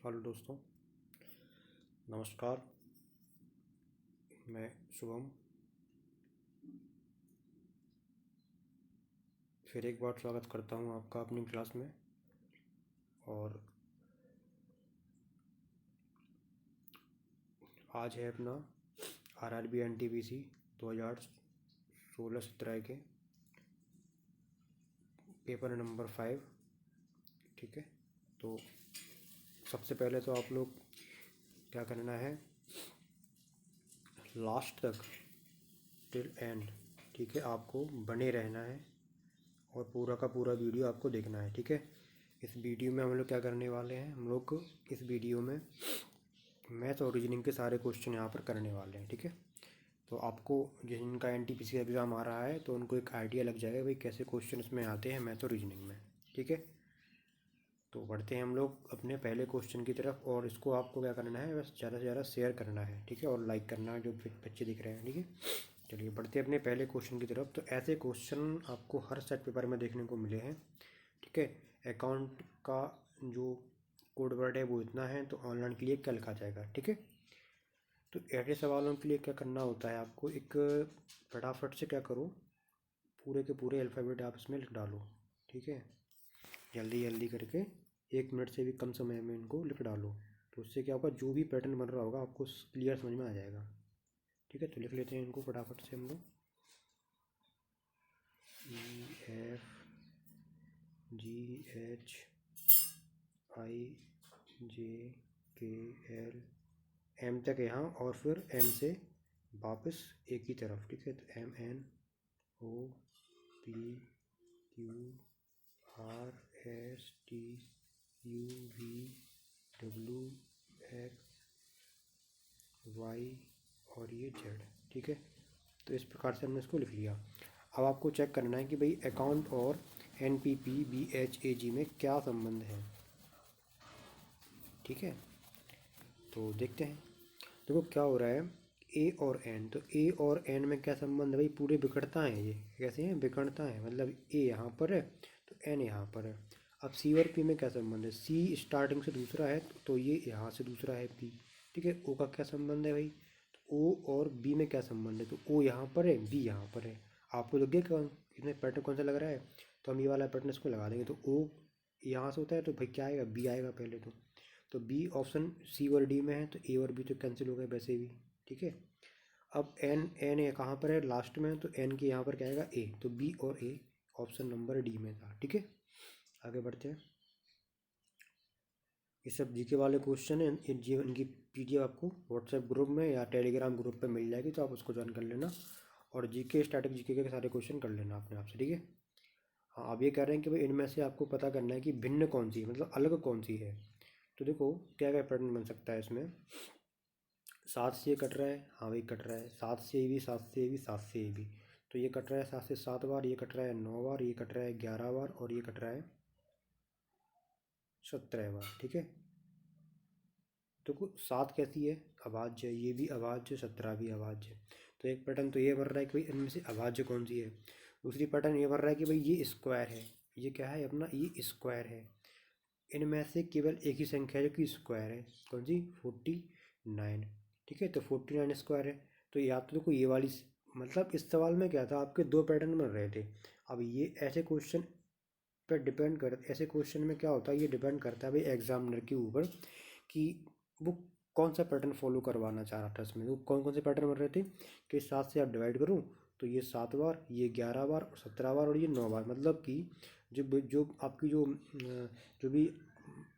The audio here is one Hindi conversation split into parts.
हेलो दोस्तों, नमस्कार। मैं शुभम फिर एक बार स्वागत करता हूं आपका अपनी क्लास में। और आज है अपना आरआरबी एनटीपीसी 2016-17 के पेपर नंबर 5। ठीक है, तो सबसे पहले तो आप लोग क्या करना है, लास्ट तक टिल एंड, ठीक है, आपको बने रहना है और पूरा का पूरा वीडियो आपको देखना है। ठीक है, इस वीडियो में हम लोग क्या करने वाले हैं, हम लोग इस वीडियो में मैथ और रीजनिंग के सारे क्वेश्चन यहाँ पर करने वाले हैं। ठीक है, तो आपको जिनका एनटीपीसी एग्ज़ाम आ रहा है तो उनको एक आइडिया लग जाएगा भाई कैसे क्वेश्चन इसमें आते हैं मैथ और रीजनिंग में। ठीक है, तो बढ़ते हैं हम लोग अपने पहले क्वेश्चन की तरफ। और इसको आपको क्या करना है, बस ज़्यादा से ज़्यादा शेयर करना है। ठीक है, और लाइक करना है जो बच्चे दिख रहे हैं। ठीक है, चलिए बढ़ते हैं अपने पहले क्वेश्चन की तरफ। तो ऐसे क्वेश्चन आपको हर सेट पेपर में देखने को मिले हैं। ठीक है, अकाउंट का जो कोड वर्ड है वो इतना है, तो ऑनलाइन के लिए क्या लिखा जाएगा। ठीक है, तो ऐसे सवालों के लिए क्या करना होता है आपको, एक फटाफट से क्या करो, पूरे के पूरे अल्फ़ाबेट आप इसमें लिख डालो। ठीक है, जल्दी जल्दी करके 1 मिनट से भी कम समय में इनको लिख डालो। तो उससे क्या होगा, जो भी पैटर्न बन रहा होगा आपको क्लियर समझ में आ जाएगा। ठीक है, तो लिख लेते हैं इनको फटाफट से हम लोग। EFGHIJKL M तक यहाँ, और फिर M से वापस एक ही तरफ। ठीक है, तो MNOPQRSTUVWX और ये Z। ठीक है, तो इस प्रकार से हमने इसको लिख लिया। अब आपको चेक करना है कि भाई अकाउंट और NPPBHAG में क्या संबंध है। ठीक है, तो देखते हैं। देखो क्या हो रहा है, ए और एन, तो ए और एन में क्या संबंध है भाई, पूरे विकटता हैं। ये कैसे हैं, विकटता है, मतलब ए यहाँ पर है तो एन यहाँ पर है। अब सी और पी में क्या संबंध है, सी स्टार्टिंग से दूसरा है तो ये यहाँ से दूसरा है पी। ठीक है, ओ का क्या संबंध है भाई, तो ओ और बी में क्या संबंध है, तो ओ यहाँ पर है, बी यहाँ पर है। आपको लग गया कौन इसमें पैटर्न कौन सा लग रहा है, तो हम ये वाला पैटर्न इसको लगा देंगे। तो ओ यहाँ से होता है तो भाई क्या आएगा, बी आएगा पहले। तो बी ऑप्शन सी और डी में है, तो ए और बी तो कैंसिल हो गए वैसे भी। ठीक है, अब एन एन ए कहाँ पर है, लास्ट में, तो एन के यहाँ पर क्या आएगा, ए, तो बी और ए ऑप्शन नंबर डी में था। ठीक है, आगे बढ़ते हैं। ये सब जीके वाले क्वेश्चन है, इनकी पीडीएफ आपको व्हाट्सएप ग्रुप में या टेलीग्राम ग्रुप पे मिल जाएगी, तो आप उसको ज्वाइन कर लेना और जीके स्टैटिक जीके के सारे क्वेश्चन कर लेना अपने आप से। ठीक है, हाँ, आप ये कह रहे हैं कि भाई इनमें से आपको पता करना है कि भिन्न कौन सी है, मतलब अलग कौन सी है। तो देखो क्या क्या पैटर्न बन सकता है इसमें। 7 से ये कट रहा है, हाँ भाई कट रहा है, 7 से ये भी, 7 से ये भी, 7 से ये भी, तो ये कट रहा है 7 से 7 बार, ये कट रहा है 9 बार, ये कट रहा है 11 बार, और ये कट रहा है 17 बार। ठीक है, तो 7 कैसी है, अभाज्य, ये भी अभाज्य, 17 भी अभाज्य। तो एक पैटर्न तो ये बन रहा है कि भाई इनमें से अभाज्य कौन सी है। दूसरी पैटर्न ये बन रहा है कि भाई ये स्क्वायर है, ये क्या है अपना, ये स्क्वायर है। इनमें से केवल एक ही संख्या है जो कि स्क्वायर है, कौन सी, 49। ठीक है, तो 49 स्क्वायर है। तो या तो देखो ये वाली, मतलब इस सवाल में क्या था, आपके दो पैटर्न बन रहे थे। अब ये ऐसे क्वेश्चन पर डिपेंड कर, ऐसे क्वेश्चन में क्या होता है, ये डिपेंड करता है भाई एग्जामिनर के ऊपर कि वो कौन सा पैटर्न फॉलो करवाना चाह रहा था। इसमें वो कौन कौन से पैटर्न बन रहे थे कि 7 से आप डिवाइड करूँ तो ये 7 बार, ये 11 बार, और 17 बार, और ये 9 बार। मतलब कि जो आपकी जो भी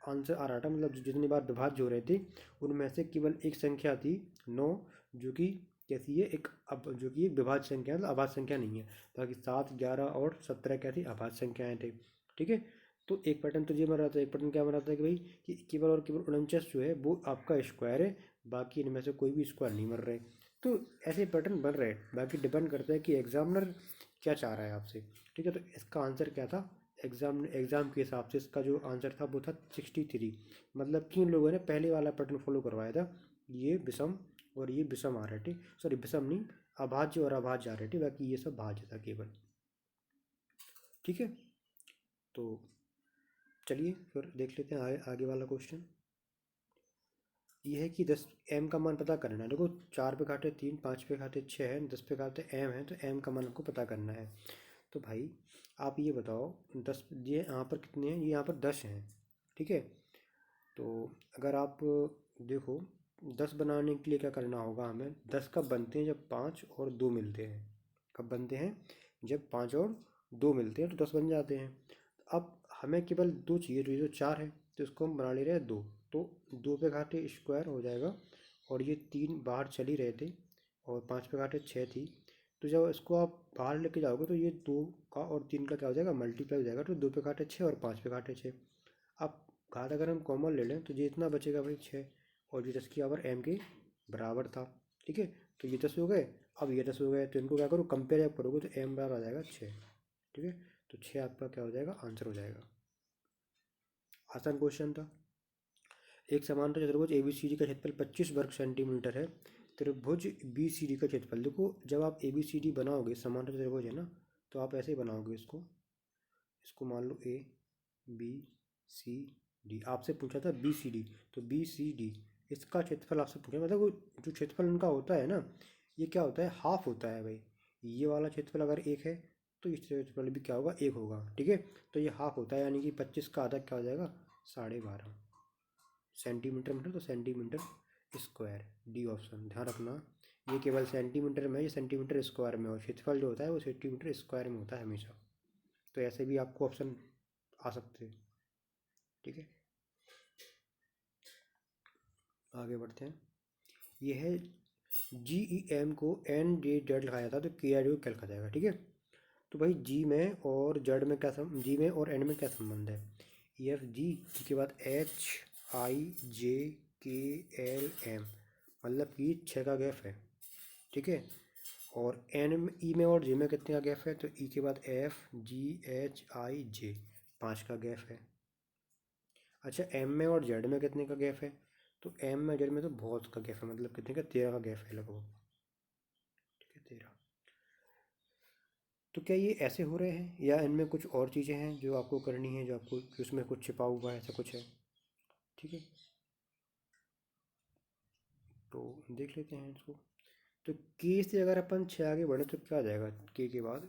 आंसर आ रहा था, मतलब जितनी बार विभाज्य हो रहे थे उनमें से केवल एक संख्या थी 9, जो कि कैसी है, एक अब जो कि एक विभाज्य संख्या, मतलब अभाज्य संख्या नहीं है। बाकी 7, 11 और 17 क्या थी, अभाज्य संख्याएं थे। ठीक है, तो एक पैटर्न तो ये बन रहा था, एक पैटर्न क्या बन रहा था कि भाई कि केवल और केवल 49 जो है वो आपका स्क्वायर है, बाकी इनमें से कोई भी स्क्वायर नहीं बन रहे। तो ऐसे पैटर्न बन रहे हैं, बाकी डिपेंड करता है कि एग्जामिनर क्या चाह रहा है आपसे। ठीक है, तो इसका आंसर क्या था, एग्ज़ाम के हिसाब से इसका जो आंसर था वो था 63। मतलब 3 लोगों ने पहले वाला पैटर्न फॉलो करवाया था, ये विषम और ये विषम आ रहे थे, सॉरी विषम नहीं, अभाज्य और अभाज्य आ रहे थे, बाकी ये सब भाज्य था केवल। ठीक है, तो चलिए फिर देख लेते हैं आगे वाला क्वेश्चन। ये है कि 10 एम का मान पता करना है। देखो 4 पे घाटे 3, 5 पे घाटे 6 है, 10 पे घाटे एम है, तो एम का मान आपको पता करना है। तो भाई आप ये बताओ, 10 ये यहाँ पर कितने हैं, ये यहाँ पर 10 हैं, ठीक है। तो अगर आप देखो 10 बनाने के लिए क्या करना होगा हमें, 10 कब बनते हैं, जब 5 और 2 मिलते हैं। कब बनते हैं, जब 5 और 2 मिलते हैं तो 10 बन जाते हैं। अब हमें केवल 2 चाहिए, तो ये तो 4 है, तो इसको हम बना ले रहे हैं 2। तो 2 पे घाटे स्क्वायर हो जाएगा, और ये 3 बाहर चल ही रहे थे, और 5 पे घाटे 6 थी। तो जब इसको आप बाहर लेके जाओगे तो ये 2 का और 3 का क्या हो जाएगा, मल्टीप्लाई हो जाएगा, तो 2 पे घाटे 6 और 5 पे घाटे 6। अब घात अगर हम कॉमन ले लें तो ये इतना बचेगा भाई 6, और ये 10 की पावर m के बराबर था, ठीक है। तो ये 10 हो गए, अब ये 10 हो गए, तो इनको क्या करो, कंपेयर जब करोगे तो m बराबर आ जाएगा 6, ठीक है। तो 6 आपका क्या हो जाएगा, आंसर हो जाएगा। आसान क्वेश्चन था। एक समांतर चतुर्भुज ABCD का क्षेत्रफल 25 वर्ग सेंटीमीटर है। त्रिभुज BCD का क्षेत्रफल, देखो जब आप ABCD बनाओगे, समांतर चतुर्भुज है ना, तो आप ऐसे ही बनाओगे इसको। इसको मान लो ABCD, आपसे पूछा था BCD, तो BCD इसका क्षेत्रफल आपसे पूछा, मतलब वो जो क्षेत्रफल उनका होता है ना, ये क्या होता है, हाफ होता है भाई। ये वाला क्षेत्रफल अगर 1 है तो इस क्षेत्रफल भी क्या होगा, 1 होगा, ठीक है। तो ये हाफ होता है, यानी कि 25 का आधा क्या हो जाएगा, 12.5 सेंटीमीटर मीटर, तो सेंटीमीटर स्क्वायर, डी ऑप्शन। ध्यान रखना, ये केवल सेंटीमीटर में, ये सेंटीमीटर स्क्वायर में, और क्षेत्रफल जो होता है वो सेंटीमीटर स्क्वायर में होता है हमेशा। तो ऐसे भी आपको ऑप्शन आ सकते हैं, ठीक है। आगे बढ़ते हैं। ये है GEM को NJZ लिखा जाता है, तो KID को क्या लिखा जाएगा, ठीक है। तो भाई जी में और जेड में क्या जी में और एन में क्या संबंध है, EFG के बाद HIJKLM, मतलब कि 6 का गैप है, ठीक है। और एन में, ई में और जे में कितने का गैप है, तो ई के बाद FGHIJ, 5 का गैप है। अच्छा एम में और जेड में कितने का गैप है, तो एम में जेड में तो बहुत का गैप है, मतलब कितने का, 13 का गैप है लगभग, ठीक है 13। तो क्या ये ऐसे हो रहे हैं, या इनमें कुछ और चीज़ें हैं जो आपको करनी है, जो आपको, कि उसमें कुछ छिपा हुआ है, ऐसा कुछ है, ठीक है। तो देख लेते हैं इसको। तो के से अगर अपन 6 आगे बढ़े तो क्या आ जाएगा, के बाद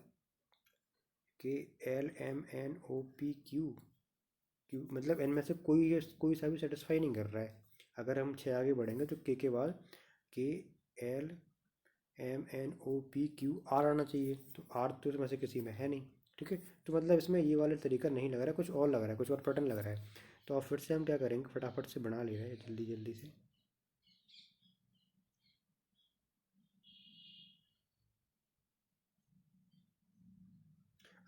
KLMNOPQ, क्यू, मतलब इनमें से कोई सा भी सेटिस्फाई नहीं कर रहा है। अगर हम 6 आगे बढ़ेंगे तो के बाद KLMNOPQ आर आना चाहिए, तो आर तो इसमें से किसी में है नहीं, ठीक है। तो मतलब इसमें ये वाला तरीका नहीं लग रहा है, कुछ और लग रहा है, कुछ और पैटर्न लग रहा है। तो अब फिर से हम क्या करेंगे, फटाफट से बना ले रहे हैं जल्दी जल्दी से।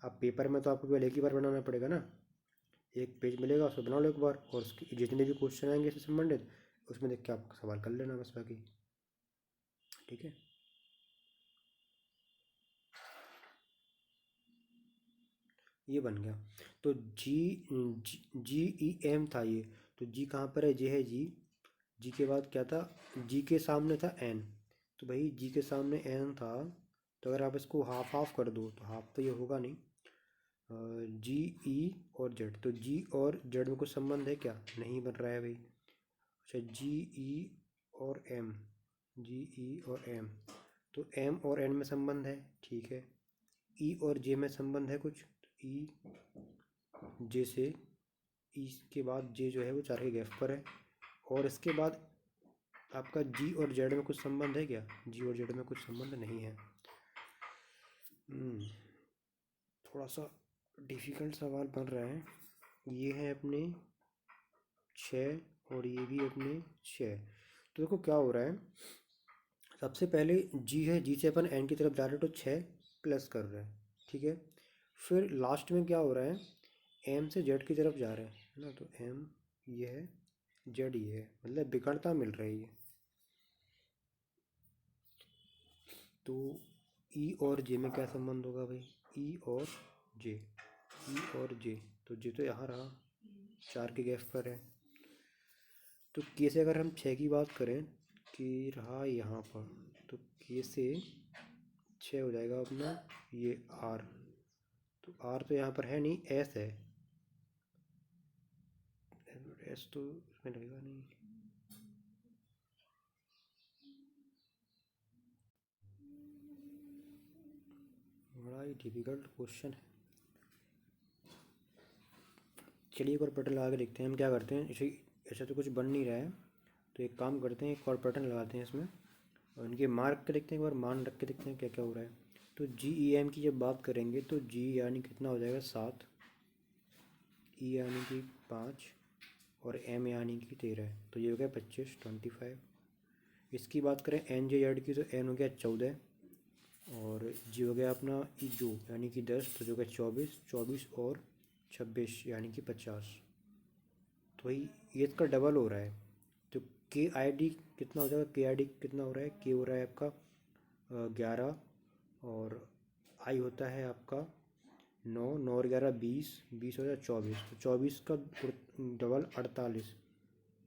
अब पेपर में तो आपको केवल एक ही बार बनाना पड़ेगा ना, एक पेज मिलेगा उसको बना लो एक बार, और उसके जितने भी क्वेश्चन आएंगे इससे संबंधित, उसमें देख के आप सवाल कर लेना बस, बाकी ठीक है। ये बन गया। तो GEM था ये, तो जी कहाँ पर है, जे है जी। जी के बाद क्या था, जी के सामने था एन, तो भाई जी के सामने एन था, तो अगर आप इसको हाफ हाफ कर दो तो हाफ तो ये होगा नहीं। जी ई और जेड, तो जी और जेड में कुछ संबंध है क्या, नहीं बन रहा है भाई। अच्छा जी ई और एम, जी ई और एम, तो एम और एन में संबंध है, ठीक है। ई और जे में संबंध है कुछ, ई जे से, ई के बाद जे जो है वो 4 के गैप पर है। और इसके बाद आपका जी और जेड में कुछ संबंध है क्या, जी और जेड में कुछ संबंध नहीं है। हम्म, थोड़ा सा डिफ़िकल्ट सवाल बन रहा है। ये है अपने 6, और ये भी अपने 6। तो देखो क्या हो रहा है, सबसे पहले जी है, जी से अपन एन की तरफ जा रहे हैं, तो 6 प्लस कर रहे हैं, ठीक है। फिर लास्ट में क्या हो रहा है, एम से जेड की तरफ जा रहे हैं, है ना, तो एम ये है, जेड ये है, मतलब विकर्णता मिल रही है। तो ई और जे में क्या संबंध होगा भाई, ई और जे, ई और जे, तो जे तो यहाँ रहा, 4 के गैप पर है। तो के से अगर हम 6 की बात करें, कि रहा यहाँ पर, तो के से 6 हो जाएगा अपना ये आर, तो आर तो यहाँ पर है नहीं, एस है, एस तो इसमें लगेगा नहीं, बड़ा ही डिफिकल्ट क्वेश्चन है। चलिए एक और पैटर्न लगा के देखते हैं हम क्या करते हैं। इसे ऐसा तो कुछ बन नहीं रहा है, तो एक काम करते हैं, एक और पैटर्न लगाते हैं इसमें और इनके मार्क के देखते हैं, एक बार मान रख के देखते हैं क्या क्या हो रहा है। तो GEM की जब बात करेंगे तो G यानी कितना हो जाएगा 7, E यानी कि 5 और M यानी कि 13, तो ये हो गया 25, 25। इसकी बात करें NJZ की तो N हो गया 14 और G हो गया अपना जो यानी कि 10, तो जो गया 24, 24 और 26 यानी कि 50। तो वही ये इसका डबल हो रहा है, तो KID कितना हो जाएगा, KID कितना हो रहा है, K हो रहा है आपका 11 और I होता है आपका 9, 9 और 11 20, 20 हो जाए 24, तो 24 का डबल 48,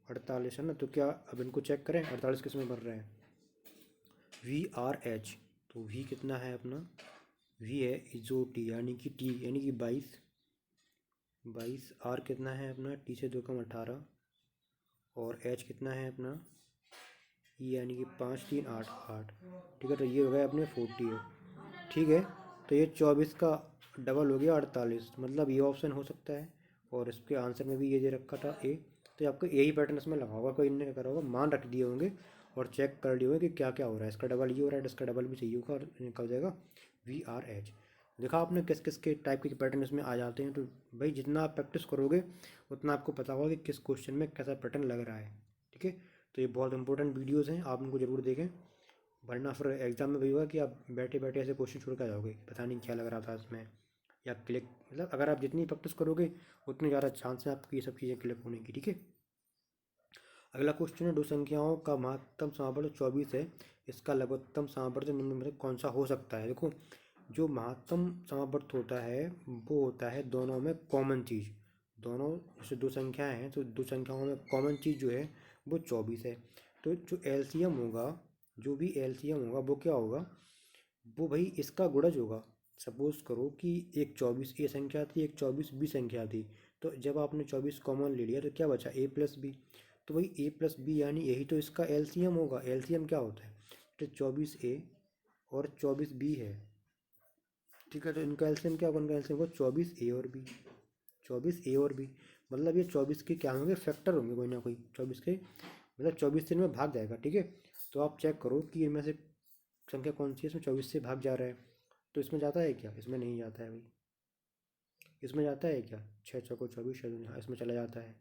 48 है ना। तो क्या अब इनको चेक करें 48 किस में बन रहे हैं, VRH। तो V कितना है अपना, V है इजो T यानी कि T यानी कि 22, 22। R कितना है अपना, T से 2 कम 18 और H कितना है अपना E यानी कि 5 3 8 8। ठीक है, तो ये हो गया अपने 48। ठीक है, तो ये 24 का डबल हो गया 48, मतलब ये ऑप्शन हो सकता है और इसके आंसर में भी ये दे रखा था A। तो आपको यही पैटर्न इसमें लगा होगा, कोई इन्होंने करा होगा, मान रख दिए होंगे और चेक कर लिए होंगे कि क्या क्या हो रहा है। इसका डबल ये हो रहा है, इसका डबल भी चाहिए होगा और निकल जाएगा VRH। देखा आपने किस किस के टाइप के पैटर्न इसमें आ जाते हैं। तो भाई जितना आप प्रैक्टिस करोगे उतना आपको पता होगा कि किस क्वेश्चन में कैसा पैटर्न लग रहा है। ठीक है, तो ये बहुत इंपॉर्टेंट वीडियोज़ हैं, आप इनको ज़रूर देखें, वरना फिर एग्ज़ाम में वही होगा कि आप बैठे बैठे ऐसे क्वेश्चन छोड़ कर जाओगे, पता नहीं क्या लग रहा था इसमें या क्लिक। मतलब अगर आप जितनी प्रैक्टिस करोगे उतनी ज़्यादा चांस है आपकी ये सब चीज़ें क्लिक होने की। ठीक है, अगला क्वेश्चन है, दो संख्याओं का महत्तम समावर्त 24 है, इसका लघुत्तम समावर्त निम्न में से कौन सा हो सकता है। देखो, जो महत्तम समावर्त होता है वो होता है दोनों में कॉमन चीज़। दोनों जैसे दो संख्याएं हैं तो दो संख्याओं में कॉमन चीज़ जो है वो 24 है। तो जो एलसीएम होगा, जो भी एलसीएम होगा वो क्या होगा, वो भाई इसका गुणज होगा। सपोज करो कि एक 24 ए संख्या थी, एक 24 बी संख्या थी, तो जब आपने 24 कॉमन ले लिया तो क्या बचा A प्लस बी। तो भाई A प्लस बी यानी यही तो इसका एलसीएम होगा। एलसीएम क्या होता है, तो 24A और 24B है। ठीक है, तो इनका एलसीएम क्या होगा, इनका एलसीएम होगा 24A और B, 24A और B। मतलब ये 24 के क्या होंगे, फैक्टर होंगे कोई ना कोई 24 के, मतलब 24 से इनमें भाग जाएगा। ठीक है, तो आप चेक करो कि इनमें से संख्या कौन सी है इसमें 24 से भाग जा रहा है। तो इसमें जाता है क्या, इसमें नहीं जाता है भाई। इसमें जाता है क्या, 6 चौको 24, हाँ इसमें चला जाता है।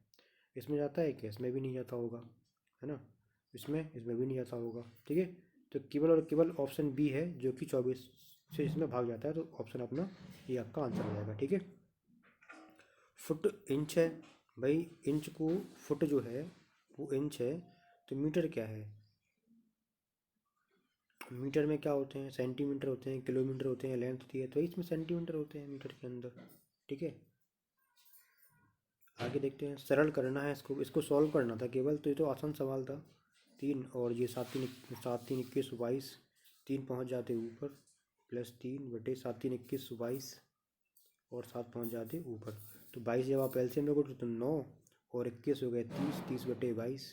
इसमें जाता है क्या, इसमें भी नहीं जाता होगा, है ना। इसमें भी नहीं जाता होगा। ठीक है, तो केवल और केवल ऑप्शन बी है जो कि 24 से इसमें भाग जाता है, तो ऑप्शन अपना ये आपका आंसर हो जाएगा। ठीक है, फुट इंच है भाई, इंच को फुट जो है वो इंच है, तो मीटर क्या है, मीटर में क्या होते हैं, सेंटीमीटर होते हैं, किलोमीटर होते हैं, लेंथ होती है, तो इसमें सेंटीमीटर होते हैं मीटर के अंदर। ठीक है, आगे देखते हैं, सरल करना है इसको, इसको सॉल्व करना था केवल, तो ये तो आसान सवाल था। 3 और ये 7 3 21 22, 3 पहुँच जाते ऊपर, प्लस 3 बटे 7 3 21 22 और 7 पहुँच जाते ऊपर। तो 22 जब आप एलसीएम लोगे तो 9 और 21 हो गए 30, 30 बटे 22।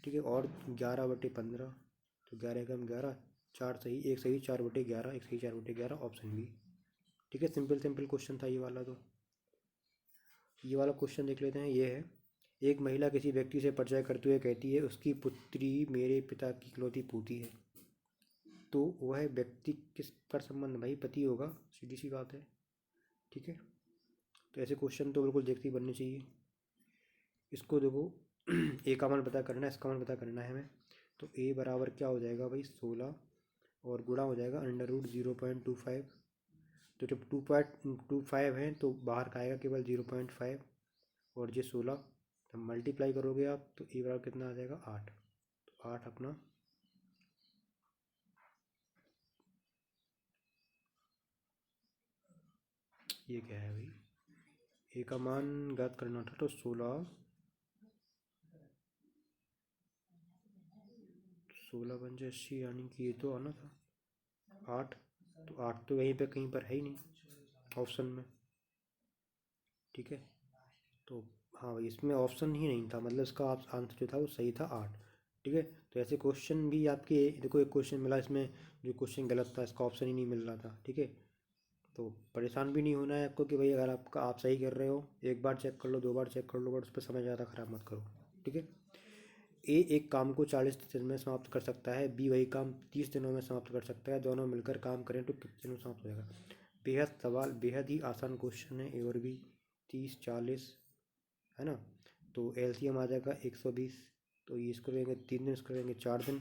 ठीक है, और 11 बटे 15, तो 11 कम 11, 4 सही, एक सही 4 बटे 11, एक सही 4 बटे 11, ऑप्शन बी। ठीक है, सिंपल सिंपल क्वेश्चन था ये वाला। तो ये वाला क्वेश्चन देख लेते हैं। ये है, एक महिला किसी व्यक्ति से परिचय करते हुए कहती है उसकी पुत्री मेरे पिता की इकलौती पोती है, तो वह व्यक्ति किस पर संबंध, भाई पति होगा, सीधी सी बात है। ठीक है, तो ऐसे क्वेश्चन तो बिल्कुल देखते ही बनने चाहिए। इसको देखो ए का मान पता करना है, इसका मान पता करना है हमें। तो ए बराबर क्या हो जाएगा भाई 16 और गुणा हो जाएगा √0.25। तो जब 2.25 है तो बाहर का आएगा केवल 0.5 और ये 16, जब मल्टीप्लाई करोगे आप तो ए बराबर कितना आ जाएगा 8। तो 8 अपना ये क्या है भाई, ए का मान ज्ञात करना था, तो 16, 16 × 80 यानी कि ये तो आना था 8। तो 8 तो यहीं पे कहीं पर है ही नहीं ऑप्शन में। ठीक है, तो हाँ भाई इसमें ऑप्शन ही नहीं था, मतलब इसका आंसर जो था वो सही था 8। ठीक है। तो ऐसे क्वेश्चन भी आपके, देखो एक क्वेश्चन मिला इसमें, जो क्वेश्चन गलत था, इसका ऑप्शन ही नहीं मिल रहा था, ठीक है। तो परेशान भी नहीं होना है आपको कि भाई अगर आपका आप सही कर रहे हो, एक बार चेक कर लो, दो बार चेक कर लो, बट उस पर समय ज़्यादा ख़राब मत करो, ठीक है। ए एक काम को 40 दिन में समाप्त कर सकता है, बी वही काम 30 दिनों में समाप्त कर सकता है, दोनों मिलकर काम करें तो कितने दिनों में समाप्त हो जाएगा। बेहद ही आसान क्वेश्चन है, ए और बी, 30 40, है ना। तो एलसीएम आ जाएगा 120। तो ये इसको लेंगे 3 दिन, इसको लेंगे 4 दिन।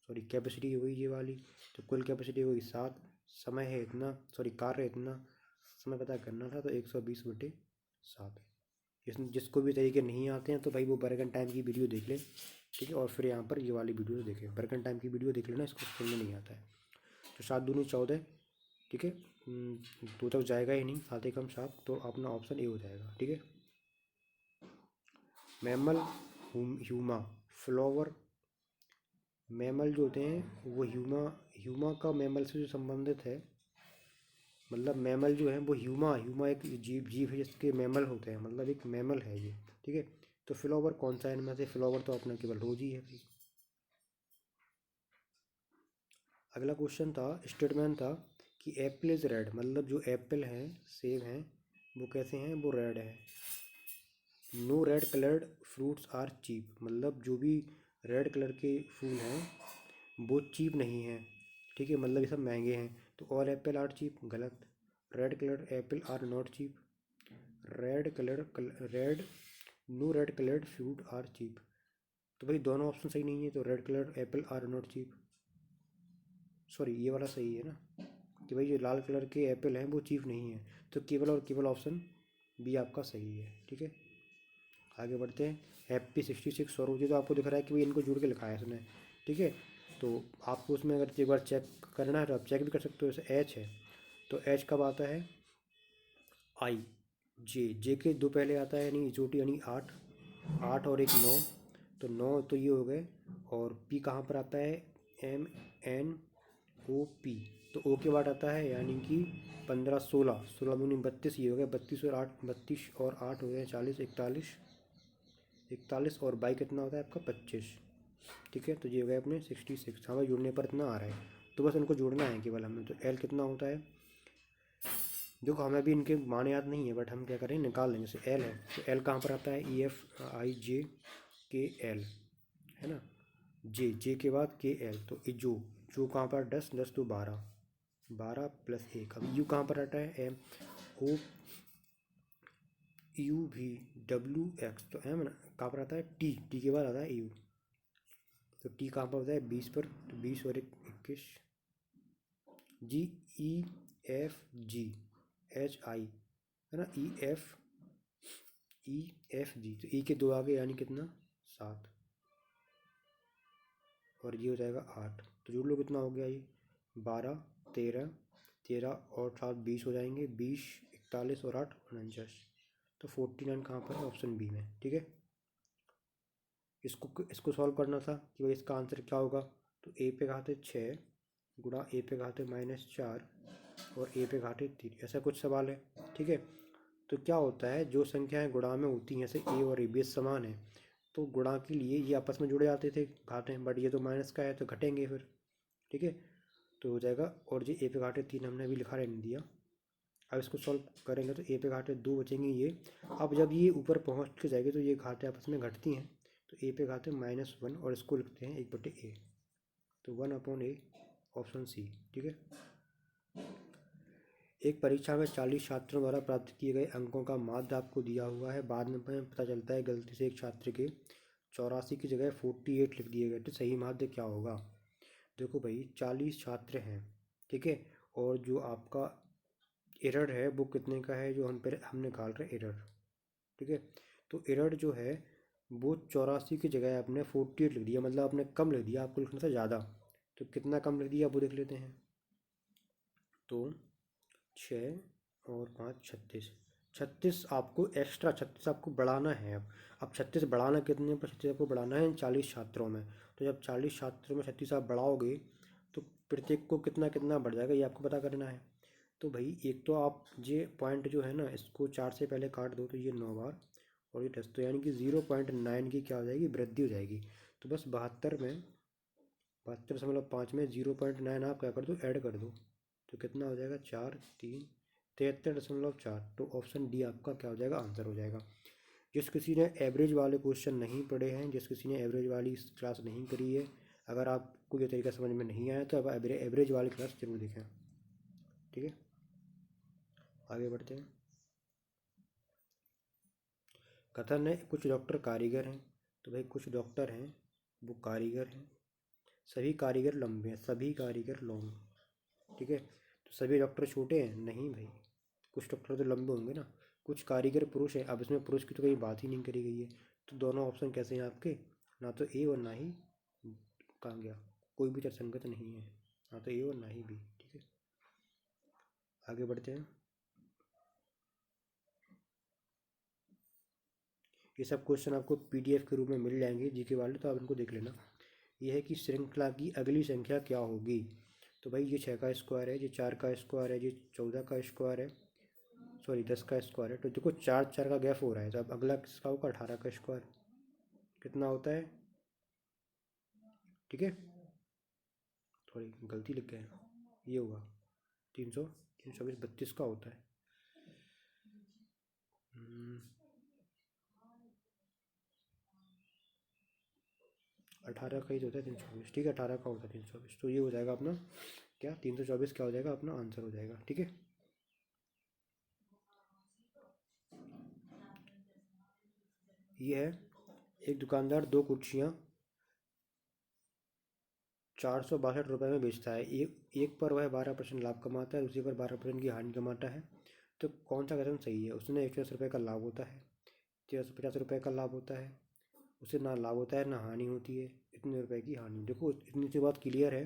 सॉरी, कैपेसिटी हुई ये वाली, तो कुल कैपेसिटी हुई 7। समय है इतना, सॉरी कार्य है इतना, समय पता करना था, तो 120/7। जिसको भी तरीके नहीं आते हैं तो भाई वो बर्गन टाइम की वीडियो देख ले, ठीक है। और फिर यहाँ पर ये वाली वीडियो देखें, बर्गन टाइम की वीडियो देख लेना, इसको समझ में नहीं आता है। तो 7 दूनी 14, ठीक है। दो तक जाएगा ही नहीं, 7 एकम 7, तो अपना ऑप्शन ए हो जाएगा, ठीक है। Mammal, Huma, flower. मैमल जो होते हैं वो ह्यूमा का मैमल से जो संबंधित है, मतलब मैमल जो है वो ह्यूमा एक जीव है जिसके मैमल होते हैं, मतलब एक मैमल है ये, ठीक है। तो फ्लावर कौन सा है इनमें से? फ्लावर तो अपना केवल रोज ही है भाई। अगला क्वेश्चन था, स्टेटमेंट था कि एप्पल इज रेड, मतलब जो एप्पल है, सेब हैं, वो कैसे हैं? वो रेड है। No red coloured fruits are cheap, मतलब जो भी रेड कलर के फूल हैं वो चीप नहीं हैं, ठीक है, मतलब ये सब महंगे हैं। तो ऑल एप्पल आर चीप, गलत। Red colour apple are not cheap. Red no red coloured fruit are cheap. तो भाई दोनों ऑप्शन सही नहीं है, तो red colour apple are not cheap, sorry ये वाला सही है ना, कि भाई जो लाल कलर के एप्पल हैं वो चीप नहीं है। तो केवल और केवल ऑप्शन बी आपका सही है, ठीक है। आगे बढ़ते हैं। हैप्पी 66 सौरभ जी, तो आपको दिख रहा है कि भाई इनको जोड़ के लिखा है इसने, ठीक है। तो आपको उसमें अगर एक बार चेक करना है तो आप चेक भी कर सकते हो। जैसे एच है, तो एच कब आता है? आई। जे के दो पहले आता है, यानी चोटी, यानी 8, 8 और एक 9, तो 9 तो ये हो गए। और पी कहाँ पर आता है? MNOP, तो ओ के बाद आता है, यानी कि 15 16, 16 दूनी 32, ये हो गया 32 और 8, 32 और 8 हो गए 40, 41, 41 और बाई कितना होता है आपका? 25, ठीक है। तो ये हो गए अपने 66, हमें जुड़ने पर इतना आ रहा है, तो बस इनको जोड़ना है केवल हमें। तो एल कितना होता है? देखो हमें भी इनके मान याद नहीं है, बट हम क्या करें, निकाल लेंगे। जैसे एल है, तो एल कहाँ पर आता है? EFIJKL, है ना। जे के बाद KL, तो जो कहाँ पर? 10, 10 तो 12, 12 प्लस 1। अब यू कहाँ पर आता है? MOUVWX, तो एम कहाँ पर आता है? टी के बाद आता है यू, तो टी कहाँ पर होता है? 20 पर, तो 20 और 21। GEFGHI, है ना, EFG, तो ई के दो आगे, यानी कितना? 7, और ये हो जाएगा 8। तो जोड़ लो कितना हो गया ये? 12, 13, 13 और 7 20 हो जाएंगे, 20, 41 और 8 49। तो 49 कहाँ पर है? ऑप्शन बी में, ठीक है। इसको सॉल्व करना था कि भाई इसका आंसर क्या होगा। तो ए पे घाते 6 गुणा ए पे घाते -4 और ए पे घाते 3, ऐसा कुछ सवाल है, ठीक है। तो क्या होता है, जो संख्याएं गुणा में होती हैं, जैसे ए और ए बेस समान है, तो गुणा के लिए ये आपस में जुड़े जाते थे घाते हैं, बट ये तो माइनस का है तो घटेंगे फिर, ठीक है। तो हो जाएगा, और ये ए पे घाटे 3 हमने अभी लिखा रहने दिया। अब इसको सॉल्व करेंगे तो ए पे घाटे 2 बचेंगे ये। अब जब ये ऊपर पहुँच के जाएगी तो ये घाटे आपस में घटती हैं, तो ए पे घाते -1, और इसको लिखते हैं 1/a, तो 1/a, ऑप्शन सी, ठीक है। एक परीक्षा में 40 छात्रों द्वारा प्राप्त किए गए अंकों का माध्य आपको दिया हुआ है। बाद में पता चलता है गलती से एक छात्र के 84 की जगह 48 लिख दिए गए, तो सही माध्य क्या होगा? देखो भाई 40 छात्र हैं, ठीक है, और जो आपका एरर है वो कितने का है, जो हम निकाल रहे एरर, ठीक है। तो एरर जो है वो 84 की जगह आपने 48 लिख दिया, मतलब आपने कम लिख दिया, आपको लिखना था ज़्यादा। तो कितना कम लिख दिया वो देख लेते हैं। तो 6 और 5 36, 36 आपको एक्स्ट्रा, 36 आपको बढ़ाना है। अब 36 बढ़ाना कितने पर? 36 आपको बढ़ाना है 40 छात्रों में। तो जब 40 छात्रों में 36 आप बढ़ाओगे तो प्रत्येक को कितना कितना बढ़ जाएगा, ये आपको पता करना है। तो भाई एक तो आप ये पॉइंट जो है ना, इसको 4 से पहले काट दो, तो ये 9 बार और ये 10, तो यानी कि 0.9 की क्या हो जाएगी? वृद्धि हो जाएगी। तो बस 72 में 0.9 आप क्या कर दो, ऐड कर दो, तो कितना हो जाएगा, 4 3 73.4। तो ऑप्शन डी आपका क्या हो जाएगा, आंसर हो जाएगा। जिस किसी ने एवरेज वाले क्वेश्चन नहीं पढ़े हैं, जिस किसी ने एवरेज वाली क्लास नहीं करी है, अगर आपको ये तरीका समझ में नहीं आया तो अब एवरेज वाली क्लास जरूर देखें। ठीक है, आगे बढ़ते हैं। कथन है कुछ डॉक्टर कारीगर हैं। तो भाई कुछ डॉक्टर हैं वो कारीगर हैं, सभी कारीगर लंबे हैं, सभी कारीगर लॉन्ग। ठीक है, तो सभी डॉक्टर छोटे हैं, नहीं भाई, कुछ डॉक्टर तो लंबे होंगे ना। कुछ कारीगर पुरुष है, अब इसमें पुरुष की तो कहीं बात ही नहीं करी गई है, तो दोनों ऑप्शन कैसे हैं आपके, ना तो ए और ना ही, कहाँ गया, कोई भी तर्कसंगत नहीं है, ना तो ए और ना ही बी। ठीक है, आगे बढ़ते हैं। ये सब क्वेश्चन आपको पीडीएफ के रूप में मिल जाएंगे जीके वाले, तो आप इनको देख लेना। ये है कि श्रृंखला की अगली संख्या क्या होगी। तो भाई ये 6 का स्क्वायर है, ये 4 का स्क्वायर है, ये 14 का स्क्वायर है, सॉरी 10 का स्क्वायर है। तो देखो 4 4 का गैप हो रहा है, तो अब अगला किसका होगा, 18 का स्क्वायर कितना होता है। ठीक है, थोड़ी गलती लिख गए, ये होगा 300 324 32 का होता है। 18 का ही तो होता है 324। ठीक है, 18 का होता है 324, तो ये हो जाएगा अपना क्या, 324 क्या हो जाएगा, अपना आंसर हो जाएगा। ठीक है, ये है, एक दुकानदार दो कुर्सियाँ 462 रुपये में बेचता है। एक पर वह 12% लाभ कमाता है, दूसरी पर 12% की हानि कमाता है। तो कौन सा कथन सही है, उसने 110 रुपये का लाभ होता है, 1350 रुपये का लाभ होता है, उसे ना लाभ होता है ना हानि होती है, इतने रुपए की हानि। देखो इतनी सी बात क्लियर है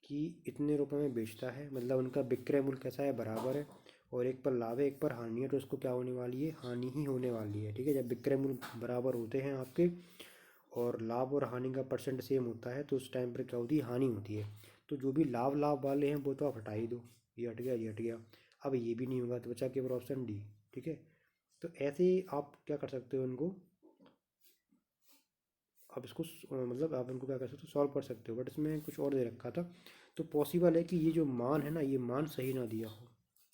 कि इतने रुपए में बेचता है, मतलब उनका विक्रय मूल्य कैसा है, बराबर है, और एक पर लाभ है एक पर हानि है, तो उसको क्या होने वाली है, हानि ही होने वाली है। ठीक है, जब विक्रय मूल्य बराबर होते हैं आपके और लाभ और हानि का परसेंट सेम होता है, तो उस टाइम पर क्या होती है, हानि होती है। तो जो भी लाभ लाभ वाले हैं वो तो आप हटा ही दो, ये हट गया ये हट गया, अब ये भी नहीं होगा, तो बचा केवल ऑप्शन डी। ठीक है, तो ऐसे ही आप क्या कर सकते हो इनको, आप इसको मतलब आप इनको क्या कर सकते हो, सॉल्व कर सकते हो, बट इसमें कुछ और दे रखा था। तो पॉसिबल है कि ये जो मान है ना, ये मान सही ना दिया हो,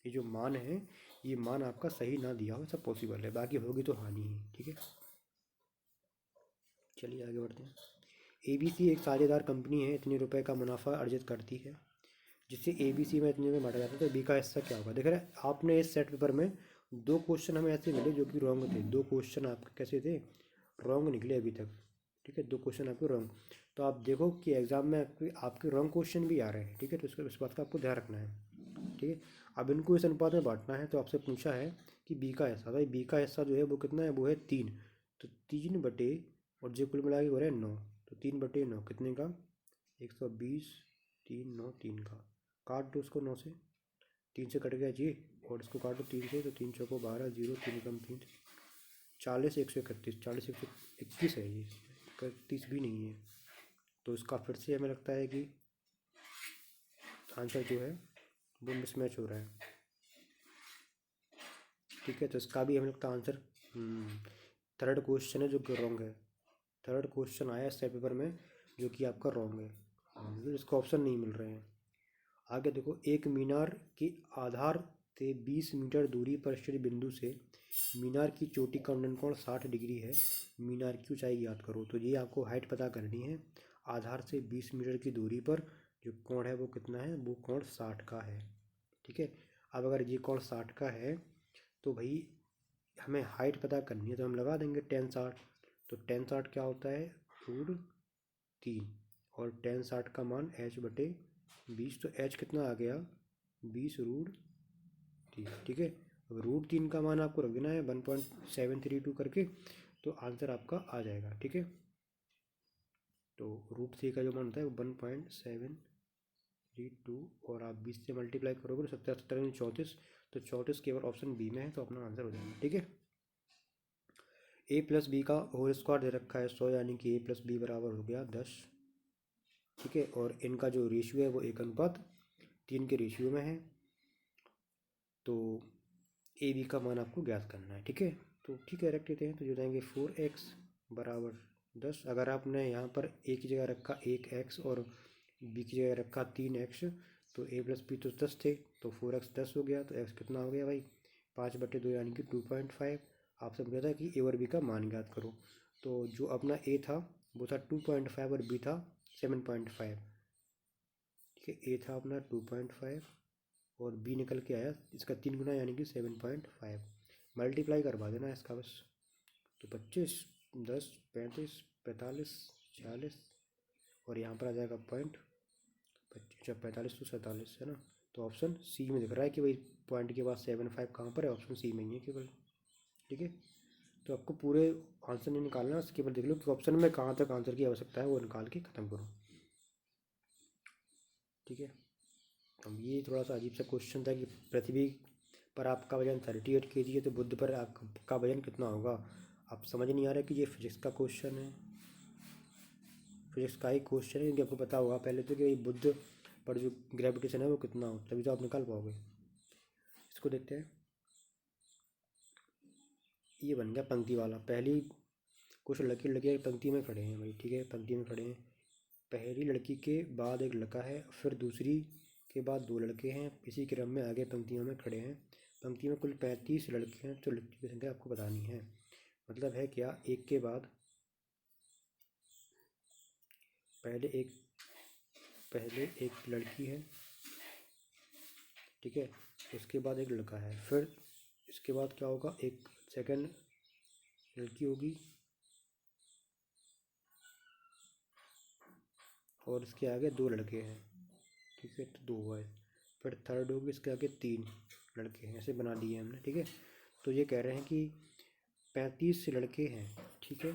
ये जो मान है ये मान आपका सही ना दिया हो, सब पॉसिबल है, बाकी होगी तो हानि ही। ठीक है, चलिए आगे बढ़ते हैं। एबीसी एक साझेदार कंपनी है, इतने रुपए का मुनाफा अर्जित करती है, जिससे एबीसी में इतने में बांटा जाता है, तो बी का हिस्सा क्या होगा। देख रहे हैं आपने इस सेट पेपर में दो क्वेश्चन हमें ऐसे मिले जो कि रॉन्ग थे, दो क्वेश्चन आपके कैसे थे, रॉन्ग निकले अभी तक। ठीक है, दो क्वेश्चन आपके रॉन्ग, तो आप देखो कि एग्जाम में आपके आपके रॉन्ग क्वेश्चन भी आ रहे हैं। ठीक है, तो इसका इस बात का आपको ध्यान रखना है। ठीक है, अब इनको इस अनुपात में बांटना है, तो आपसे पूछा है कि बी का हिस्सा, भाई बी का हिस्सा जो है वो कितना है, वो है 3। तो 3 बटे, और जो कुल मिला के हो रहा है 9, तो 3/9 कितने का, 120, 3 9 3 का, काट दो उसको 9 से, 3 से कट गया जी, और इसको काटो 3 से, तो 3 चौको 12, 0 3 कम 3, 40 131, 40 121 है, ये 31 भी नहीं है। तो इसका फिर से हमें लगता है कि आंसर जो है वो मिसमैच हो रहा है। ठीक है, तो इसका भी हमें लगता है आंसर थर्ड क्वेश्चन है जो कि रॉन्ग है। थर्ड क्वेश्चन आया इस पेपर में जो कि आपका रॉन्ग है, तो इसका ऑप्शन नहीं मिल रहे हैं। आगे देखो, एक मीनार के आधार से 20 मीटर दूरी पर स्थित बिंदु से मीनार की चोटी का उन्नयन कोण 60 डिग्री है, मीनार की ऊंचाई ज्ञात करो। तो ये आपको हाइट पता करनी है, आधार से 20 मीटर की दूरी पर जो कोण है वो कितना है, वो कोण 60 का है। ठीक है, अब अगर ये कोण 60 का है तो भाई हमें हाइट पता करनी है, तो हम लगा देंगे 10 60। तो 10 60 क्या होता है, √3, और 10 60 का मान h/20, तो h कितना आ गया, 20√3। ठीक है, अब √3 का मान आपको रख देना है 1.732 करके, तो आंसर आपका आ जाएगा। ठीक है, तो √3 का जो मान होता है वो 1.732, और आप 20 से मल्टीप्लाई करोगे तो 70 70 34, तो 34 केवल ऑप्शन बी में है, तो अपना आंसर हो जाएगा। ठीक है, a+b का होल स्क्वायर दे रखा है 100, यानी कि a+b बराबर हो गया 10। ठीक है, और इनका जो रेशियो है वो 1:3 के रेशियो में है, तो ए बी का मान आपको ज्ञात करना है। ठीक है, तो ठीक है रख देते हैं, तो जो जाएंगे 4x बराबर 10। अगर आपने यहाँ पर ए की जगह रखा 1x और बी की जगह रखा 3x, तो a प्लस बी तो 10 थे, तो 4x 10 हो गया, तो x कितना हो गया भाई 5/2 यानी कि 2.5। आपसे पूछा था कि ए और बी का मान ज्ञात करो, तो जो अपना a था वो था 2.5 और b था 7.5। ठीक है, a था अपना 2.5 और b निकल के आया इसका 3 गुना यानी कि 7.5। मल्टीप्लाई करवा देना इसका बस, तो 25, 10, 35, 45, 46 और यहाँ पर आ जाएगा पॉइंट 25, 45 तो 47 है ना। तो ऑप्शन सी में दिख रहा है कि भाई पॉइंट के बाद 7.5 कहाँ पर है, ऑप्शन सी में ही है केवल। ठीक है, तो आपको पूरे आंसर नहीं निकालना, उसके केवल देख लो कि ऑप्शन में कहाँ तक आंसर की आवश्यकता है वो निकाल के ख़त्म करो। ठीक है, अब ये थोड़ा सा अजीब सा क्वेश्चन था कि पृथ्वी पर आपका वजन 38 kg है, तो बुध पर आपका वजन कितना होगा। आप समझ नहीं आ रहा कि ये फिजिक्स का क्वेश्चन है, फिजिक्स का ही क्वेश्चन है, क्योंकि आपको पता होगा पहले तो कि भाई बुध पर जो ग्रेविटेशन है वो कितना हो, तभी तो आप निकाल पाओगे। इसको देखते हैं, ये बन गया पंक्ति वाला। पहली कुछ लड़के लड़कियाँ पंक्ति में खड़े हैं भाई, ठीक है, पंक्ति में खड़े हैं। पहली लड़की के बाद एक लड़का है, फिर दूसरी के बाद 2 लड़के हैं, इसी क्रम में आगे पंक्तियों में खड़े हैं। पंक्ति में कुल 35 लड़के हैं, तो लड़की की संख्या आपको बतानी है। मतलब है क्या, एक के बाद पहले एक लड़की है, ठीक है, उसके बाद एक लड़का है, फिर इसके बाद क्या होगा, एक सेकंड लड़की होगी और इसके आगे 2 लड़के हैं। ठीक है, तो 2 हुआ है, फिर थर्ड होगी, इसके आगे 3 लड़के हैं, ऐसे बना दिए हमने। ठीक है, तो ये कह रहे हैं कि 35 लड़के हैं। ठीक है,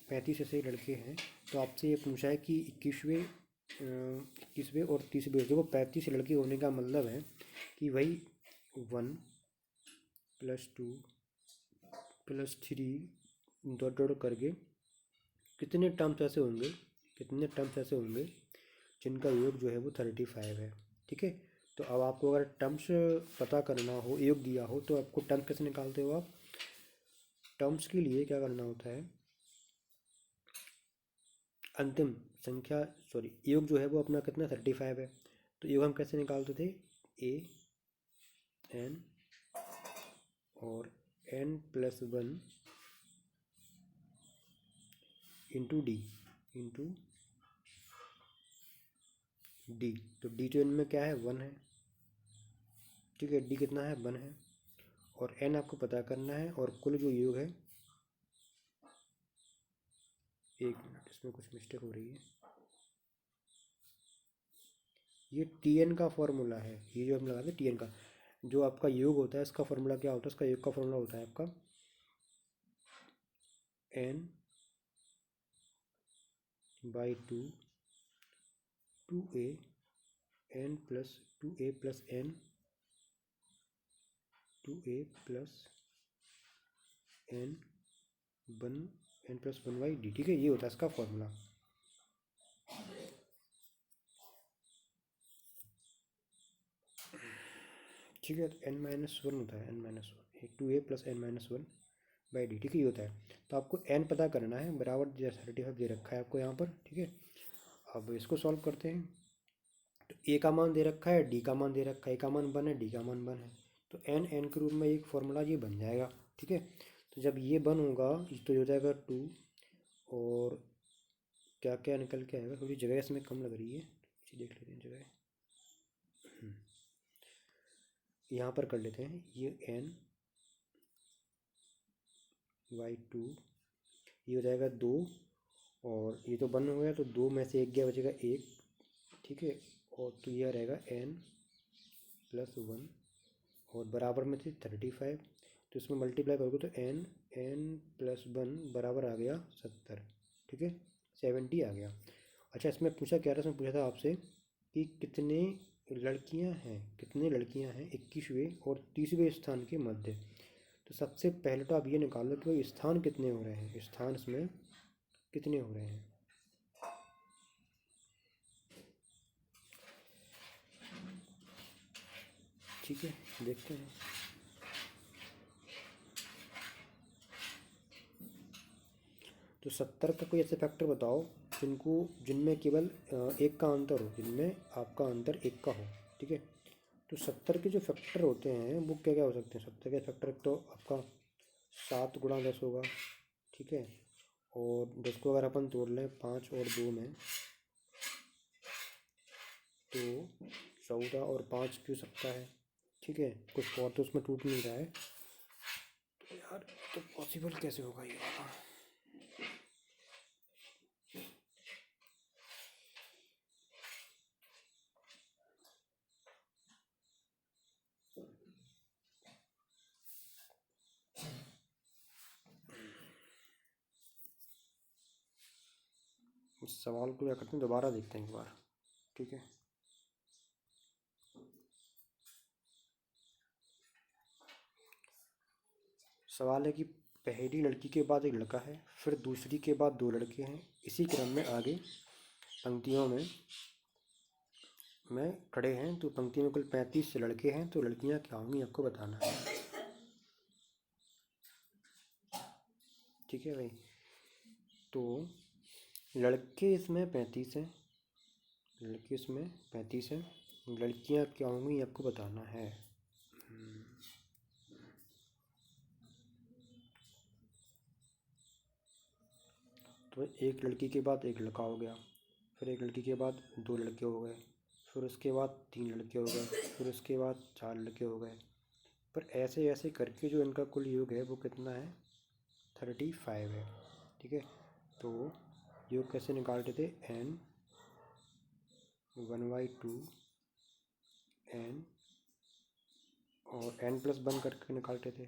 35 ऐसे लड़के हैं, तो आपसे ये पूछा है कि 21वें और 30वें, देखो 35 लड़के होने का मतलब है कि भाई 1 + 2 + 3 डॉट डॉट करके कितने टर्म्स ऐसे होंगे जिनका योग जो है वो 35 है। ठीक है, तो अब आपको अगर टर्म्स पता करना हो, योग दिया हो, तो आपको टर्म्स कैसे निकालते हो आप। टर्म्स के लिए क्या करना होता है, अंतिम संख्या योग जो है वो अपना कितना 35 है, तो योग हम कैसे निकालते थे, an और n+1 इंटू डी, तो डी तो इनमें क्या है 1 है। ठीक है, डी कितना है 1 है, और n आपको पता करना है, और कुल जो योग है, एक मिनट इसमें कुछ मिस्टेक हो रही है, ये tn का फॉर्मूला है, ये जो हम लगाते हैं tn का, जो आपका योग होता है इसका फॉर्मूला क्या होता है, इसका योग का फॉर्मूला होता है आपका n/2 2a n+2a + n 2a + n 1n+1/d। ठीक है, ये होता है इसका फॉर्मूला। ठीक है, तो n-1 होता है, n-1 2a + n-1/d। ठीक है, ये होता है। तो आपको n पता करना है, बराबर जैसा 35 दे रखा है आपको यहाँ पर। ठीक है, अब इसको सॉल्व करते हैं। तो a का मान दे रखा है, d का मान दे रखा है, a का मान 1 है, d का मान 1 है, तो n के रूप में एक फॉर्मूला ये बन जाएगा। ठीक है, तो जब ये 1 होगा तो हो जाएगा 2, और क्या क्या निकल के आएगा, थोड़ी जगह इसमें कम लग रही है, देख लेते हैं जगह, यहाँ पर कर लेते हैं, ये n/2, ये हो जाएगा 2, और ये तो 1 हो गया, तो 2 में से 1 गया, बचेगा 1। ठीक है, और तो यह रहेगा n+1, और बराबर में थे 35, तो इसमें मल्टीप्लाई करोगे तो n+1 बराबर आ गया 70। ठीक है, 70 आ गया। अच्छा, इसमें पूछा क्या था, इसमें पूछा था आपसे कि कितने लड़कियां हैं 21वें और 30वें स्थान के मध्य। तो सबसे पहले तो आप ये निकालो कि भाई स्थान कितने हो रहे हैं, स्थान इसमें कितने हो रहे हैं। ठीक है, देखते हैं। तो 70 का कोई ऐसे फैक्टर बताओ जिनमें केवल एक का अंतर हो, जिनमें आपका अंतर एक का हो। ठीक है, तो 70 के जो फैक्टर होते हैं वो क्या क्या हो सकते हैं? 70 के फैक्टर तो आपका 7 × 10 होगा। ठीक है, और 10 को अगर अपन तोड़ लें 5 और 2 में, तो 14 और 5 भी हो सकता है। ठीक है, कुछ और तो उसमें टूट नहीं रहा है, तो यार तो पॉसिबल कैसे होगा ये वाला? इस सवाल को क्या करते हैं, दोबारा देखते हैं एक बार। ठीक है, सवाल है कि पहली लड़की के बाद एक लड़का है, फिर दूसरी के बाद 2 लड़के हैं, इसी क्रम में आगे पंक्तियों में खड़े हैं, तो पंक्ति में कुल 35 लड़के हैं, तो लड़कियां क्या होंगी आपको बताना है। ठीक है भाई, तो लड़के इसमें 35 हैं, लड़के इसमें 35 हैं, लड़कियां क्या होंगी आपको बताना है। तो एक लड़की के बाद एक लड़का हो गया, फिर एक लड़की के बाद 2 लड़के हो गए, फिर उसके बाद 3 लड़के हो गए, फिर उसके बाद 4 लड़के हो गए। पर ऐसे ऐसे करके जो इनका कुल योग है वो कितना है? 35 है। ठीक है, तो योग कैसे निकालते थे? n 1/2 n और n+1 करके निकालते थे।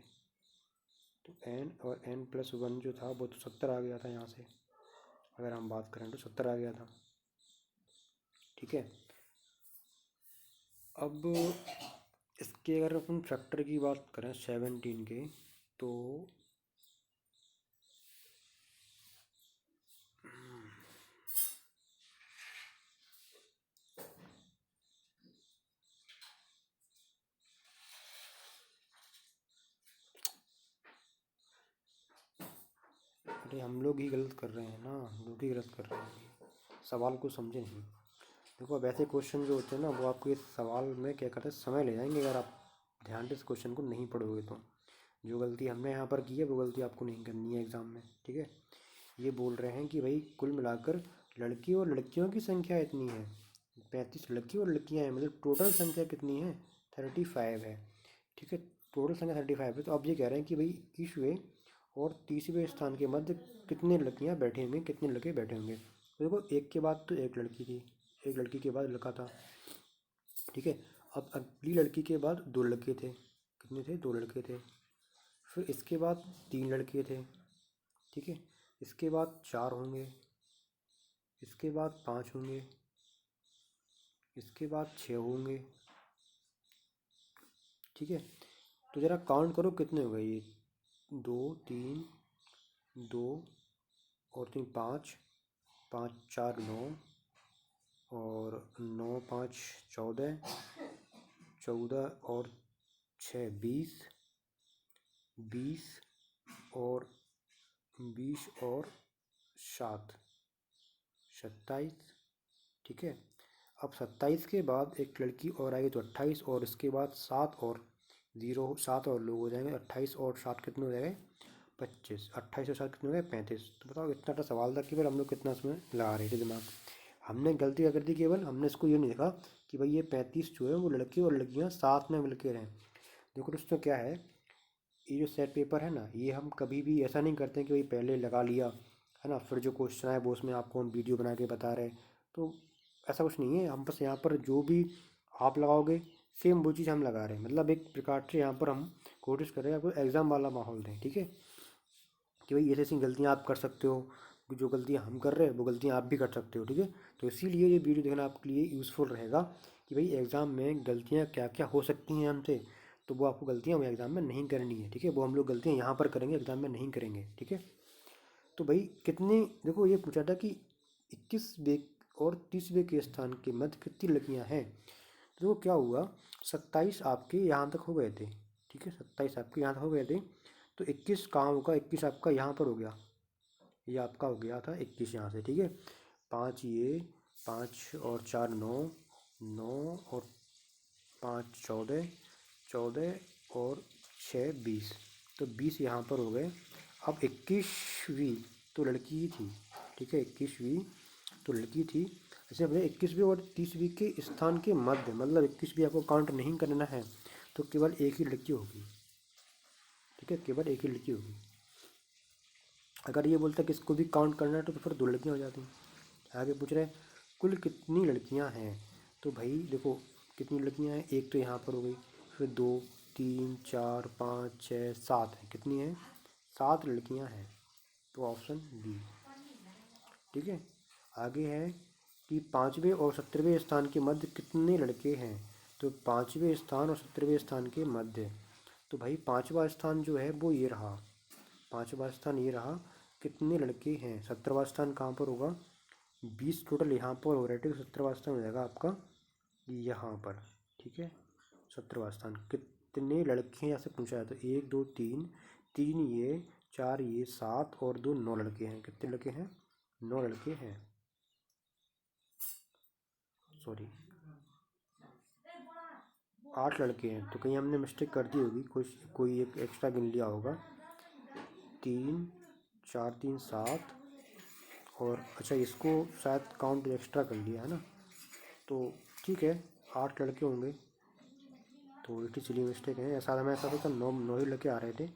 तो n और n+1 जो था वो तो 70 आ गया था यहाँ से, अगर हम बात करें तो 70 आ गया था। ठीक है, अब इसके अगर अपन फैक्टर की बात करें 17 के, तो अरे हम लोग ही गलत कर रहे हैं ना, हम लोग ही गलत कर रहे हैं, सवाल को समझे नहीं। देखो, अब ऐसे क्वेश्चन जो होते हैं ना वो आपको इस सवाल में क्या करते हैं, समय ले जाएंगे अगर आप ध्यान से इस क्वेश्चन को नहीं पढ़ोगे तो। जो गलती हमने यहाँ पर की है वो गलती आपको नहीं करनी है एग्ज़ाम में। ठीक है, ये बोल रहे हैं कि भाई कुल मिलाकर लड़की और लड़कियों की संख्या इतनी है, 35 लड़की और लड़कियाँ हैं, मतलब टोटल संख्या कितनी है? 35 है। ठीक है, टोटल संख्या 35 है। तो अब ये कह रहे हैं कि भाई 21वें और 30वें स्थान के मध्य कितने लड़कियाँ बैठे होंगे, कितने लड़के बैठे होंगे? तो देखो, एक के बाद तो एक लड़की थी, एक लड़की के बाद लड़का था। ठीक है, अब अगली लड़की के बाद 2 लड़के थे, कितने थे? 2 लड़के थे। फिर इसके बाद 3 लड़के थे। ठीक है, इसके बाद 4 होंगे, इसके बाद 5 होंगे, इसके बाद 6 होंगे। ठीक है, तो ज़रा काउंट करो कितने हो गए ये? 2 3 2 और 3 5, 5 4 9, और 9 5 14, 14 और 6 20, 20 और 20 और 7 27। ठीक है, अब 27 के बाद एक लड़की और आएगी तो 28, और इसके बाद 7 और लोग हो जाएंगे। 28 और 7 कितने हो जाएंगे? 25। 28 और 7 कितने हो गए? 35। तो बताओ, इतना सा सवाल था, केवल हम लोग कितना इसमें लगा रहे थे दिमाग। हमने गलती क्या कर दी, केवल हमने इसको ये नहीं देखा कि भाई ये 35 जो है वो लड़के और लड़कियाँ साथ में मिलके रहें। देखो दोस्तों, क्या है, ये जो सेट पेपर है ना, ये हम कभी भी ऐसा नहीं करते कि भाई पहले लगा लिया है ना, फिर जो क्वेश्चन आए वो उसमें आपको हम वीडियो बना के बता रहे। तो ऐसा कुछ नहीं है, हम बस यहाँ पर जो भी आप लगाओगे सेम वो चीज़ हम लगा रहे हैं, मतलब एक प्रकार से यहाँ पर हम कोशिश कर रहे हैं आपको एग्ज़ाम वाला माहौल दें। ठीक है, कि भाई ऐसी ऐसी गलतियाँ आप कर सकते हो, जो गलतियाँ हम कर रहे हैं वो गलतियाँ आप भी कर सकते हो। ठीक है, तो इसीलिए ये वीडियो देखना आपके लिए यूज़फुल रहेगा कि भाई एग्ज़ाम में गलतियाँ क्या क्या हो सकती हैं हमसे, तो वो आपको गलतियाँ वो एग्ज़ाम में नहीं करनी है। ठीक है, वो हम लोग गलतियाँ यहाँ पर करेंगे, एग्ज़ाम में नहीं करेंगे। ठीक है, तो भाई कितनी, देखो ये पूछा था कि 21वें और 30वें के स्थान के मध्य कितनी लड़कियाँ हैं। तो क्या हुआ, 27 आपके यहाँ तक हो गए थे। ठीक है, 27 आपके यहाँ तक हो गए थे, तो 21 कहाँ होगा? 21 आपका यहाँ पर हो गया, ये आपका हो गया था 21 यहाँ से, ठीक है। 5 ये, 5 और 4 9, 9 और 5 14, 14 और 6 20, तो 20 यहाँ पर हो गए। अब 21वीं तो लड़की ही थी, ठीक है, 21वीं तो लड़की थी। ऐसे भले 21वीं और 30वीं के स्थान के मध्य, मतलब 21वीं आपको काउंट नहीं करना है, तो केवल एक ही लड़की होगी, ठीक है, केवल एक ही लड़की होगी। अगर ये बोलता है कि इसको भी काउंट करना है तो फिर 2 लड़कियाँ हो जाती हैं। आगे पूछ रहे हैं कुल कितनी लड़कियाँ हैं, तो भाई देखो कितनी लड़कियाँ हैं, एक तो यहाँ पर हो गई, फिर 2 3 4 5 6 7 है, कितनी है, 7 लड़कियाँ हैं, तो ऑप्शन बी, ठीक है। आगे है कि 5वें और 17वें स्थान के मध्य कितने लड़के हैं, तो 5वें स्थान और 17वें स्थान के मध्य, तो भाई 5वां स्थान जो है वो ये रहा, 5वां स्थान ये रहा, कितने लड़के हैं, 17वां स्थान कहाँ पर होगा, 20 टोटल यहाँ पर हो रहा है, ठीक है। 17वां स्थान हो जाएगा आपका यहाँ पर, ठीक है। 17वां स्थान कितने लड़के हैं यहाँ से पूछा है, तो 1 2 3, 3 ये, 4 ये, 7 और 2 9 लड़के हैं, कितने लड़के हैं, 9 लड़के हैं, सॉरी 8 लड़के हैं, तो कहीं हमने मिस्टेक कर दी होगी, कोई एक एक्स्ट्रा गिन लिया होगा, 3 4 3 7, और अच्छा इसको शायद काउंट एक्स्ट्रा कर लिया है ना, तो ठीक है 8 लड़के होंगे, तो इतनी चलिए मिस्टेक है, ऐसा हमें ऐसा तो 9 ही लड़के आ रहे थे,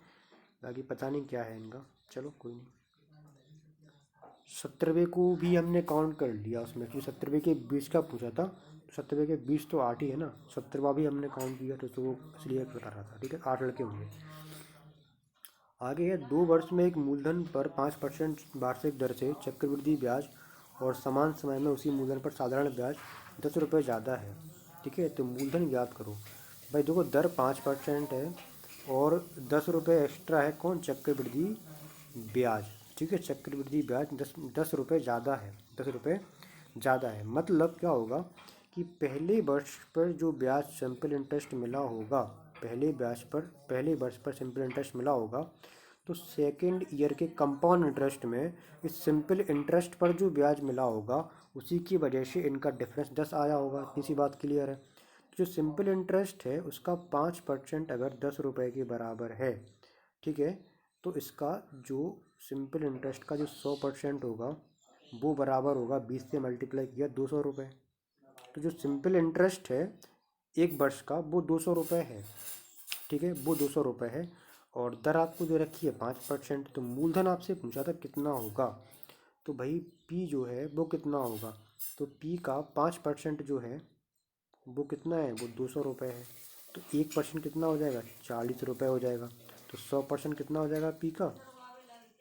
बाकी पता नहीं क्या है इनका, चलो कोई नहीं। 17वें को भी हमने काउंट कर लिया उसमें, क्योंकि 17वें के 20 का पूछा था, 17वें के 20 तो 8 ही है ना, 17वां भी हमने काउंट किया तो वो इसलिए बता रहा था, ठीक है, 8 लड़के होंगे। आगे है 2 वर्ष में एक मूलधन पर 5% वार्षिक दर से चक्रवृद्धि ब्याज और समान समय में उसी मूलधन पर साधारण ब्याज 10 रुपये ज़्यादा है, ठीक है, तो मूलधन ज्ञात करो। भाई देखो दर 5% है और 10 रुपये एक्स्ट्रा है, कौन, चक्रवृद्धि ब्याज, ठीक है, चक्रवृद्धि ब्याज 10 रुपये ज़्यादा है, 10 रुपये ज़्यादा है, मतलब क्या होगा कि पहले वर्ष पर जो ब्याज सिंपल इंटरेस्ट मिला होगा, पहले वर्ष पर सिंपल इंटरेस्ट मिला होगा, तो सेकेंड ईयर के कंपाउंड इंटरेस्ट में इस सिंपल इंटरेस्ट पर जो ब्याज मिला होगा उसी की वजह से इनका डिफरेंस 10 आया होगा, इसी बात क्लियर है। जो सिंपल इंटरेस्ट है उसका 5% अगर 10 रुपये के बराबर है, ठीक है, तो इसका जो सिंपल इंटरेस्ट का जो 100% होगा वो बराबर होगा 20 से मल्टीप्लाई किया 200 रुपये, तो जो सिंपल इंटरेस्ट है एक वर्ष का वो 200 रुपये है, ठीक है, वो 200 रुपये है, और दर आपको जो रखी है 5%, तो मूलधन आपसे पूछा था कितना होगा, तो भाई पी जो है वो कितना होगा, तो पी का 5% जो है वो कितना है, वो 200 रुपये है, तो 1% कितना हो जाएगा, 40 रुपये हो जाएगा, तो 100% कितना हो जाएगा पी का,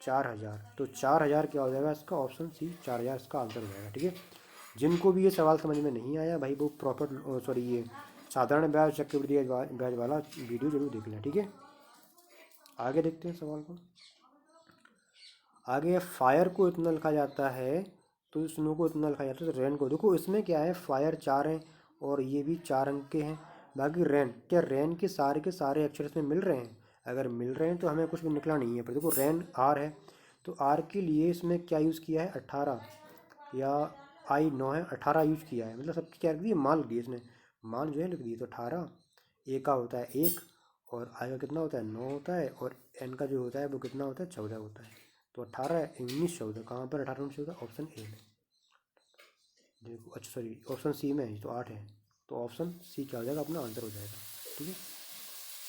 4000, तो 4000 क्या हो जाएगा इसका, ऑप्शन सी 4000 इसका आंसर हो जाएगा, ठीक है। जिनको भी ये सवाल समझ में नहीं आया भाई वो प्रॉफिट सॉरी ये साधारण ब्याज चक्रवृद्धि ब्याज वाला वीडियो जरूर देख लें, ठीक है। आगे देखते हैं सवाल को। आगे फायर को इतना लिखा जाता है, तो स्नो को इतना लिखा जाता है, तो रेन को देखो इसमें क्या है, फायर 4 हैं और ये भी 4 अंक के हैं, बाकी रेन, क्या रेन के सारे अक्षर इसमें मिल रहे हैं, अगर मिल रहे हैं तो हमें कुछ भी निकला नहीं है, पर देखो रेन आर है, तो आर के लिए इसमें क्या यूज़ किया है, 18, या आई 9 है, 18 यूज किया है, मतलब सबकी क्या लिख दी है, मान लिख दी है इसने, मान जो है लिख दी, तो 18, ए का होता है 1, और आई का कितना होता है 9 होता है, और एन का जो होता है वो कितना होता है 14 होता है, तो 18 19 14, कहाँ पर 18 19 14, ऑप्शन ए में, देखो अच्छा सॉरी ऑप्शन सी में है, तो 8 है, तो ऑप्शन सी क्या हो जाएगा, अपना आंसर हो जाएगा, ठीक है।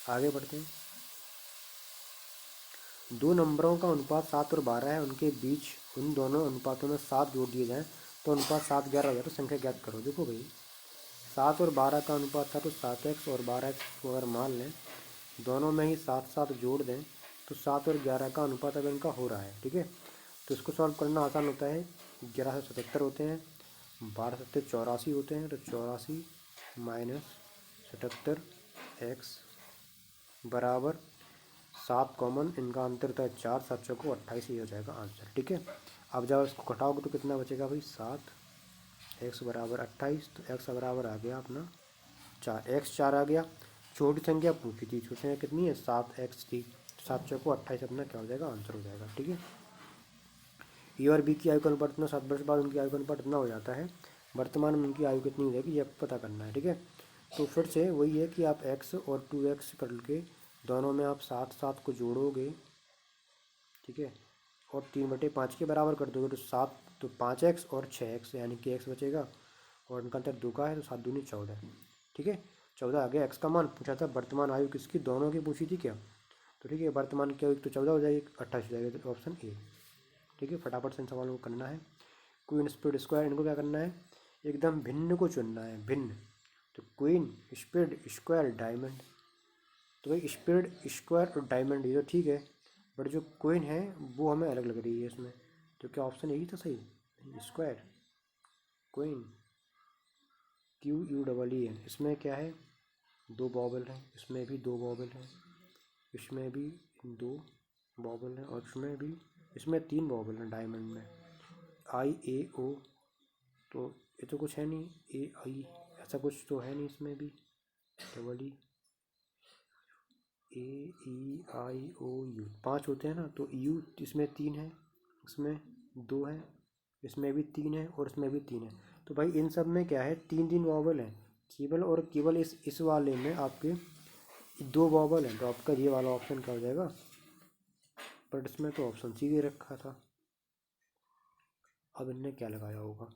आगे बढ़ते हैं। 2 नंबरों का अनुपात 7 और 12 है, उनके बीच उन दोनों अनुपातों में 7 जोड़ दिए जाएँ तो अनुपात 7 11 हो जाए, तो संख्या ज्ञात करो। देखो भाई 7 और 12 का अनुपात था, तो 7x और 12x को अगर मान लें, दोनों में ही 7 7 जोड़ दें, तो 7 और 11 का अनुपात अगर इनका हो रहा है, ठीक है, तो इसको सॉल्व करना आसान होता है, 11 से 77 होते हैं, 12 सत्ते 84 होते हैं, तो 84 माइनस 77 एक्स बराबर 7 कॉमन, इनका अंतर होता है 4, 7 चौको 28, ही हो जाएगा आंसर, ठीक है। अब जब इसको घटाओगे तो कितना बचेगा भाई, 7 एक्स बराबर 28, तो एक्स बराबर आ गया अपना 4, एक्स 4 आ गया, छोटी संख्या पूछी थी, छोटी संख्या कितनी है 7x थी, 7 चौको 28 अपना क्या हो जाएगा आंसर हो जाएगा, ठीक है। ए और बी की आयु का अनुपात इतना, 7 वर्ष बाद उनकी आयु का अनुपात इतना हो जाता है, वर्तमान में उनकी आयु कितनी रहेगी ये पता करना है। ठीक है, तो फिर से वही है कि आप x और 2x करके दोनों में आप 7 को जोड़ोगे। ठीक है, और 3/5 के बराबर कर दोगे तो 7, तो 5x और 6x यानी कि x बचेगा, और उनका अंतर 2 का है तो 7 दूनी 14। ठीक है, 14 आ गया। x का मान पूछा था, वर्तमान आयु किसकी, दोनों की पूछी थी क्या, तो ठीक है वर्तमान की आयु तो 14 हो जाएगी, 28 हो जाएगी, तो ऑप्शन ए। ठीक है, फटाफट से इन सवालों को करना है। क्वीन स्पीड स्क्वायर, इनको क्या करना है, एकदम भिन्न को चुनना है, भिन्न। तो क्वीन स्पीड स्क्वायर डायमंड, तो भाई स्पीड स्क्वायर और डायमंड ये तो ठीक है, बट जो क्वीन है वो हमें अलग लग रही है इसमें, तो क्या ऑप्शन यही था सही, स्क्वायर क्वीन, QUEEN। इसमें क्या है, 2 बॉबल हैं, इसमें भी 2 बॉबल हैं, इसमें भी 2 बॉबल हैं, और इसमें भी, इसमें 3 बॉबल हैं डायमंड में, IAO, तो ये तो कुछ है नहीं, AI ऐसा कुछ तो है नहीं, इसमें भी डबल AEIOU 5 होते हैं ना, तो यू इसमें 3 है, इसमें 2 है, इसमें भी 3 है, और इसमें भी 3 है, तो भाई इन सब में क्या है, 3 वॉवल हैं केवल, और केवल इस वाले में आपके 2 वॉवल हैं, तो आपका ये वाला ऑप्शन क्या हो जाएगा, बट इसमें तो ऑप्शन सी दे रखा था। अब इनने क्या लगाया होगा,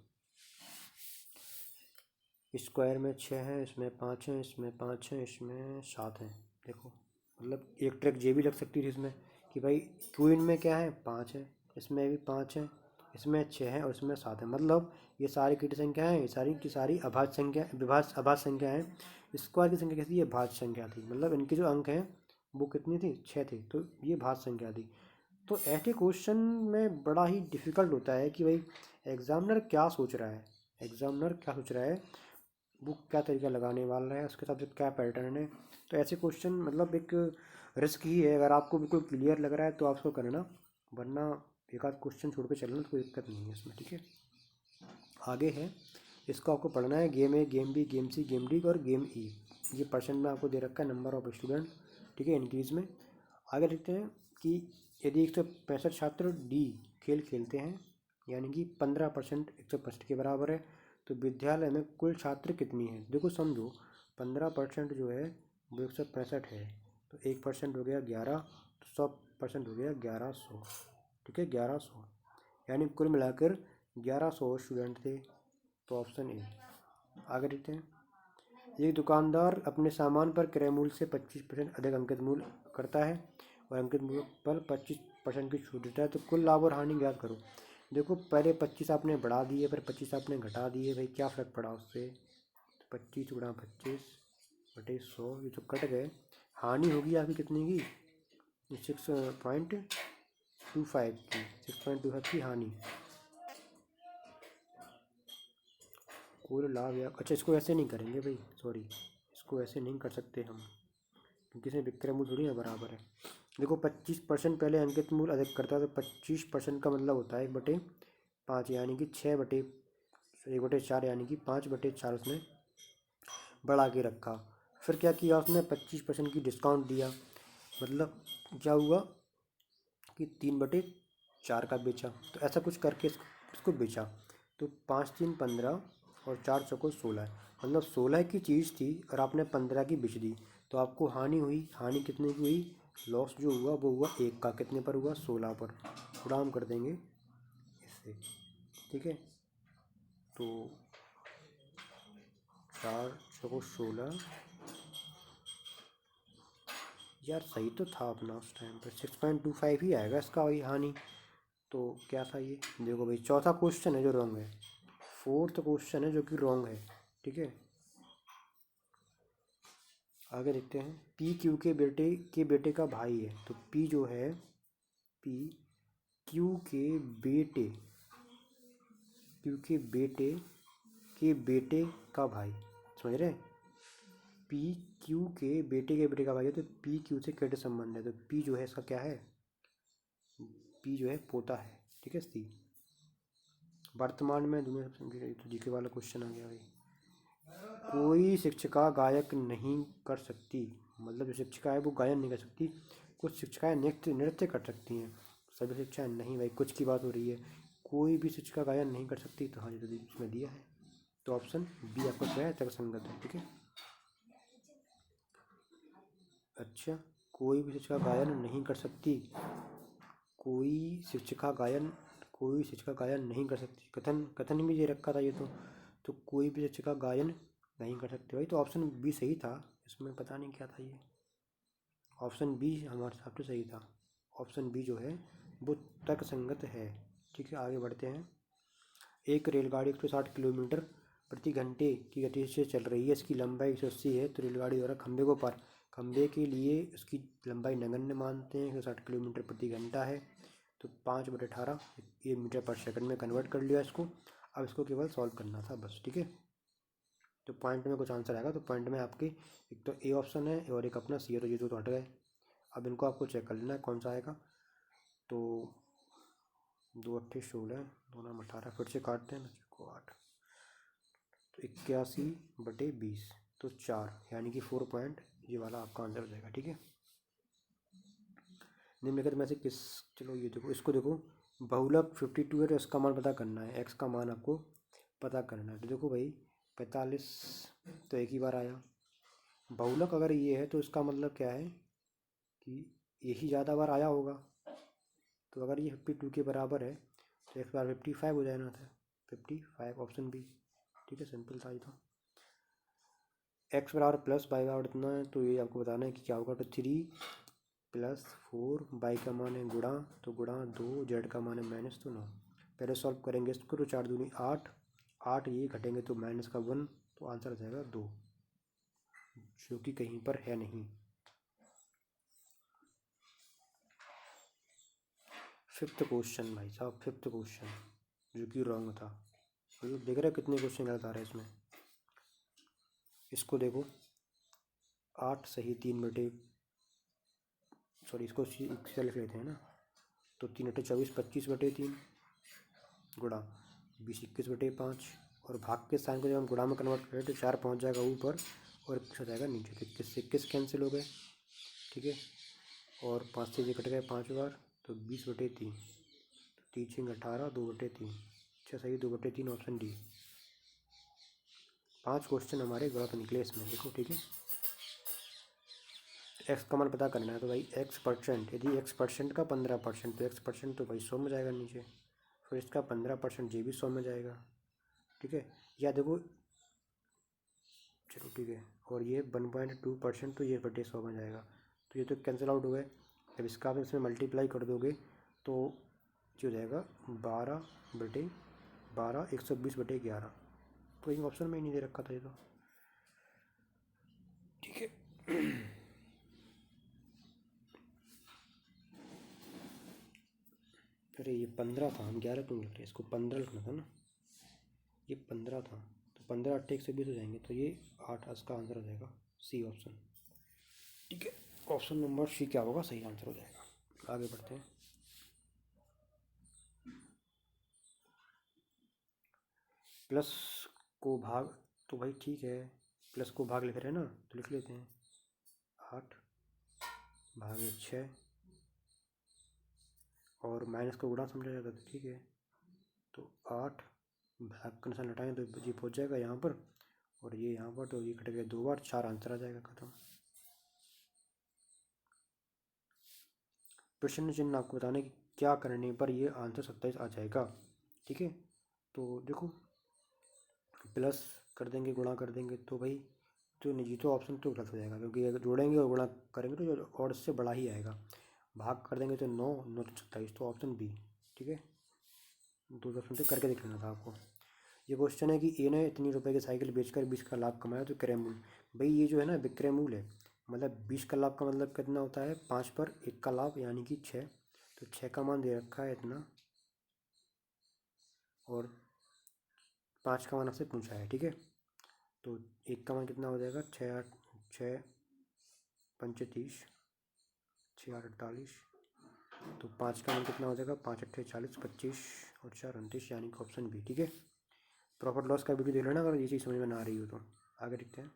स्क्वायर में 6 हैं, इसमें 5 हैं, इसमें 5 हैं, इसमें 7 हैं। देखो मतलब एक ट्रिक ये भी लग सकती थी इसमें कि भाई क्वीन में क्या है, 5 है, इसमें भी 5 है, इसमें 6 है, और इसमें 7 है, मतलब ये सारी कितनी संख्या है, ये सारी की सारी अभाज्य संख्या, अभाज्य संख्या है। स्क्वायर की संख्या कैसी है, भाज्य संख्या थी, मतलब इनके जो अंक हैं वो कितनी थी, 6 थे, तो ये भाज्य संख्या थी। तो ऐसे क्वेश्चन में बड़ा ही डिफ़िकल्ट होता है कि भाई एग्जामिनर क्या सोच रहा है, एग्जामिनर क्या सोच रहा है, वो क्या तरीका लगाने वाला है, उसके हिसाब से क्या पैटर्न है। तो ऐसे क्वेश्चन मतलब एक रिस्क ही है, अगर आपको बिल्कुल क्लियर लग रहा है तो आप उसको करना, वरना एक आध क्वेश्चन छोड़ के चलना तो कोई दिक्कत नहीं है इसमें। ठीक है, आगे है, इसको आपको पढ़ना है, गेम ए, गेम बी, गेम सी, गेम डी और गेम ई। ये पर्सन में आपको दे रखा है नंबर ऑफ स्टूडेंट। ठीक है, इंक्रीज में। आगे देखते हैं कि यदि 165 छात्र डी खेल खेलते हैं, यानी कि 15% 165 के बराबर है, तो विद्यालय में कुल छात्र कितनी है। देखो समझो, 15% जो है वो 165 है, तो 1% हो गया 11, तो 100% हो गया 1100। ठीक है, 1100, यानी कुल मिलाकर 1100 स्टूडेंट थे, तो ऑप्शन ए। आगे देखते हैं, एक दुकानदार अपने सामान पर क्रय मूल्य से 25% अधिक अंकित मूल्य करता है और अंकित मूल्य पर 25% की छूट देता है, तो कुल लाभ और हानि ज्ञात करो। देखो पहले 25 आपने बढ़ा दिए, फिर 25 आपने घटा दिए, भाई क्या फ़र्क पड़ा उससे, 25 गुणा 25/100, ये तो कट गए। हानि होगी आपकी कितने की, 6.25 की, 6.25 की हानि। कुल लाभ या, अच्छा इसको ऐसे नहीं करेंगे भाई, सॉरी, इसको ऐसे नहीं कर सकते हम, क्योंकि इसमें विक्रय मूल्य थोड़ी ना बराबर है। देखो 25% पहले अंकित मूल्य अधिक करता है, तो 25% का मतलब होता है 1/5, यानी कि 1/4, यानी कि 5/4 उसने बढ़ा के रखा। फिर क्या किया उसने, 25% की डिस्काउंट दिया, मतलब क्या हुआ कि 3/4 का बेचा, तो ऐसा कुछ करके इसको बेचा। तो 5×3 = 15 और 4×4 = 16, मतलब 16 की चीज़ थी और आपने 15 की बेच दी, तो आपको हानि हुई। हानि कितने की हुई, लॉस जो हुआ वो हुआ 1 का, कितने पर हुआ, 16 पर। थोड़ा हम कर देंगे इससे। ठीक है, तो 4×4 = 16, यार सही तो था अपना उस टाइम पर, 6.25 ही आएगा इसका वही हानि। तो क्या था ये, देखो भाई चौथा क्वेश्चन है जो रॉन्ग है, फोर्थ क्वेश्चन है जो कि रॉन्ग है। ठीक है, आगे देखते हैं, PQ के बेटे का भाई है, तो P जो है, PQ बेटे क्यू के बेटे का भाई, समझ रहे हैं, PQ के बेटे का भाई है, तो PQ से कैसे संबंध है, तो P जो है इसका क्या है, P जो है पोता है। ठीक है, सी। वर्तमान में दुनिया सबसे, तो जीके वाला क्वेश्चन आ गया भाई। कोई शिक्षिका गायक नहीं कर सकती, मतलब जो शिक्षिका है वो गायन नहीं कर सकती, कुछ शिक्षिकाएं नृत्य नृत्य कर सकती हैं, सभी शिक्षाएं नहीं, भाई कुछ की बात हो रही है। कोई भी सूचक का गायन नहीं कर सकती, तो हाँ ये तो इसमें दिया है, तो ऑप्शन बी आपका क्या है, तर्कसंगत है। ठीक है, अच्छा, कोई भी शिक्षिका गायन नहीं कर सकती, कोई शिक्षिका गायन, कोई शिक्षिका गायन नहीं कर सकती, कथन कथन भी ये रखा था ये तो कोई भी शिक्षिका गायन नहीं कर सकती भाई, तो ऑप्शन बी सही था, इसमें पता नहीं क्या था ये, ऑप्शन बी हमारे हिसाब से सही था, ऑप्शन बी जो है वो तर्कसंगत है। ठीक है, आगे बढ़ते हैं। एक रेलगाड़ी 160 किलोमीटर प्रति घंटे की गति से चल रही है, इसकी लंबाई 180 है, तो रेलगाड़ी द्वारा खंभे को पार, खंभे के लिए उसकी लंबाई नगण्य मानते हैं, 160 किलोमीटर प्रति घंटा है, तो 5/18 ये मीटर पर सेकंड में कन्वर्ट कर लिया इसको। अब इसको केवल सॉल्व करना था बस। ठीक है, तो पॉइंट में कुछ आंसर आएगा, तो पॉइंट में आपकी एक तो ए ऑप्शन है और एक अपना सी है, तो ये तो हट गए। अब इनको आपको चेक कर लेना है कौन सा आएगा, तो 2×8 = 16, 2×9 = 18, फिर से काटते हैं ना को 8, तो 81/20, तो 4, यानी कि 4 पॉइंट ये वाला आपका आंसर हो जाएगा। ठीक है, निम्नलिखित में से किस, चलो ये देखो, इसको देखो, बहुलक 52 है, तो इसका मान पता करना है, एक्स का मान आपको पता करना है। तो देखो भाई 45 तो एक ही बार आया, बहुलक अगर ये है तो इसका मतलब क्या है कि यही ज़्यादा बार आया होगा, तो अगर ये 52 के बराबर है तो एक्स बार 55 हो जाना था, 55 ऑप्शन बी। ठीक है, सिंपल था ये तो। एक्स बराबर प्लस वाई बराबर इतना है, तो ये आपको बताना है कि क्या होगा, तो 3+4, वाई का मान है गुणा, तो गुणा 2, जेड का मान है माइनस, तो 9। पहले सॉल्व करेंगे इसको, तो 4 दूनी 8, 8 ये घटेंगे तो माइनस का 1, तो आंसर आ जाएगा 2, जो कि कहीं पर है नहीं। फिफ्थ क्वेश्चन भाई साहब, फिफ्थ क्वेश्चन जो कि रॉन्ग था, तो देख रहे हो कितने क्वेश्चन गलत आ रहे हैं इसमें। इसको देखो, 8 सही 3 सॉरी इसको लिख लेते हैं ना, तो 3×8 = 24, 25/3 गुणा 20 21/5, और भाग के साइन को जब हम गुणा में कन्वर्ट करें तो 4 पहुंच जाएगा ऊपर और 21 हो जाएगा नीचे, तो 21 से 21 कैंसिल हो गए। ठीक है, और 5 से ये कट गए 5 बार, तो 20/3, तो 3×6 = 18, 2/3, अच्छा सही 2/3 ऑप्शन डी। 5 क्वेश्चन हमारे गलत निकले इसमें, देखो। ठीक है, एक्स का मान पता करना है, तो भाई x%, यदि x% का 15%, तो x% तो भाई 100 में जाएगा नीचे, फिर इसका 15% ये भी 100 में जाएगा। ठीक है, या देखो, चलो ठीक है, और ये 1.2%, तो ये 100 में जाएगा, तो ये तो कैंसिल आउट हो गए। जब इसका आप इसमें मल्टीप्लाई कर दोगे तो ये हो जाएगा 12/12, 120/11, तो एक ऑप्शन में ही नहीं दे रखा था ये तो। ठीक है, अरे ये 15 था, हम 11 क्यों लिख रहे हैं, इसको 15 लिखना था ना, ये 15 था, तो 15 8 120 हो जाएंगे, तो ये 8 इसका आंसर हो जाएगा सी ऑप्शन। ठीक है, ऑप्शन नंबर सी क्या होगा, सही आंसर हो जाएगा। आगे बढ़ते हैं। प्लस को भाग, तो भाई ठीक है, प्लस को भाग लिख रहे हैं ना, तो लिख लेते हैं 8/6, और माइनस को गुणा समझा जाता है, तो ठीक है, तो 8 भाग का निशान हटाएं तो ये पहुँच जाएगा यहाँ पर, और ये यहाँ पर, तो ये कट गया 2 बार, 4 आंसर आ जाएगा, खत्म। प्रश्न चिन्ह आपको बताने कि क्या करने पर ये आंसर 27 आ जाएगा। ठीक है, तो देखो, प्लस कर देंगे, गुणा कर देंगे, तो भाई तो नहीं, तो ऑप्शन तो गलत हो जाएगा, क्योंकि अगर जोड़ेंगे और गुणा करेंगे तो जो और इससे बड़ा ही आएगा। भाग कर देंगे तो 9 9 तो 27, तो ऑप्शन बी। ठीक है, दो ऑप्शन से करके दिखाना था आपको। ये क्वेश्चन है कि ए ने इतनी रुपए की साइकिल बेचकर 20 का लाभ कमाया, तो क्रय मूल्य, भाई ये जो है ना विक्रय मूल्य है, मतलब 20 का लाभ का मतलब कितना होता है, 5 पर 1 का लाभ, यानी कि 6, तो 6 का मान दे रखा है इतना, और 5 का मान आपसे पूछा है। ठीक है, तो 1 का मान कितना हो जाएगा, 6×8 = 30, 6×8 = 48, तो 5 का मान कितना हो जाएगा, 5×8 = 40, 25 और 4 29, यानी कि ऑप्शन बी। ठीक है, प्रॉफिट लॉस का वीडियो देख लेना अगर ये चीज़ समझ में ना आ रही हो तो। आगे देखते हैं।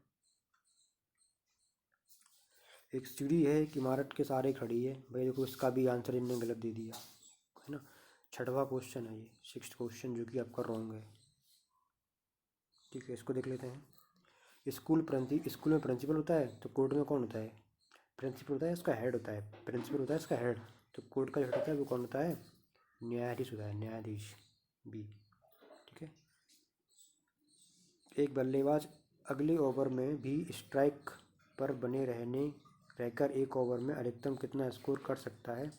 एक सीढ़ी है, एक इमारत के सहारे खड़ी है, भाई देखो इसका भी आंसर इनने गलत दे दिया है ना, 6वां क्वेश्चन है ये, 6th क्वेश्चन, जो कि आपका रॉन्ग है। ठीक है, इसको देख लेते हैं। स्कूल में प्रिंसिपल होता है, तो कोर्ट में कौन होता है? प्रिंसिपल होता है, इसका हेड होता है। प्रिंसिपल होता है इसका हेड। तो कोर्ट का जो हेड होता है वो कौन होता है? न्यायाधीश होता है, न्यायाधीश। बी। ठीक है। एक बल्लेबाज अगले ओवर में भी स्ट्राइक पर बने रहकर एक ओवर में अधिकतम कितना स्कोर कर सकता है?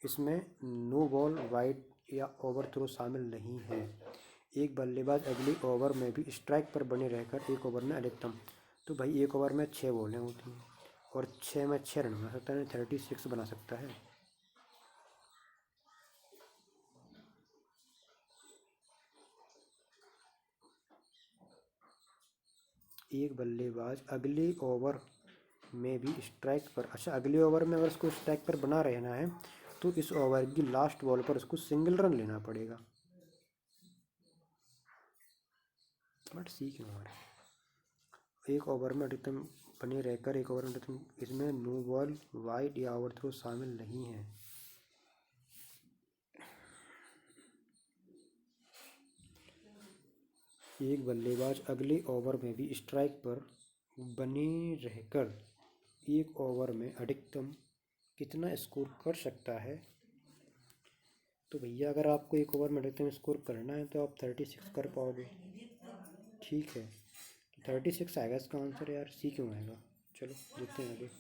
इसमें नो बॉल, वाइड या ओवरथ्रो शामिल नहीं है। एक बल्लेबाज अगले ओवर में भी स्ट्राइक पर बने रहकर एक ओवर में अधिकतम, तो भाई एक ओवर में 6 बॉलें होती हैं और 6 में 6 रन बना सकता है, 36 बना सकता है। एक बल्लेबाज अगले ओवर में भी स्ट्राइक पर, अच्छा अगले ओवर में अगर उसको स्ट्राइक पर बना रहना है तो इस ओवर की लास्ट बॉल पर उसको सिंगल रन लेना पड़ेगा। बट सी क्यों आ रहा है? एक ओवर में अधिकतम बने रहकर एक ओवर में अधिकतम, इसमें नो बॉल, वाइड या ओवरथ्रो शामिल नहीं है। एक बल्लेबाज अगले ओवर में भी स्ट्राइक पर बने रहकर एक ओवर में अधिकतम कितना स्कोर कर सकता है? तो भैया अगर आपको एक ओवर में अधिकतम स्कोर करना है तो आप 36 कर पाओगे। ठीक है, तो 36 आएगा इसका आंसर यार। सी क्यों आएगा? चलो देखते हैं आगे।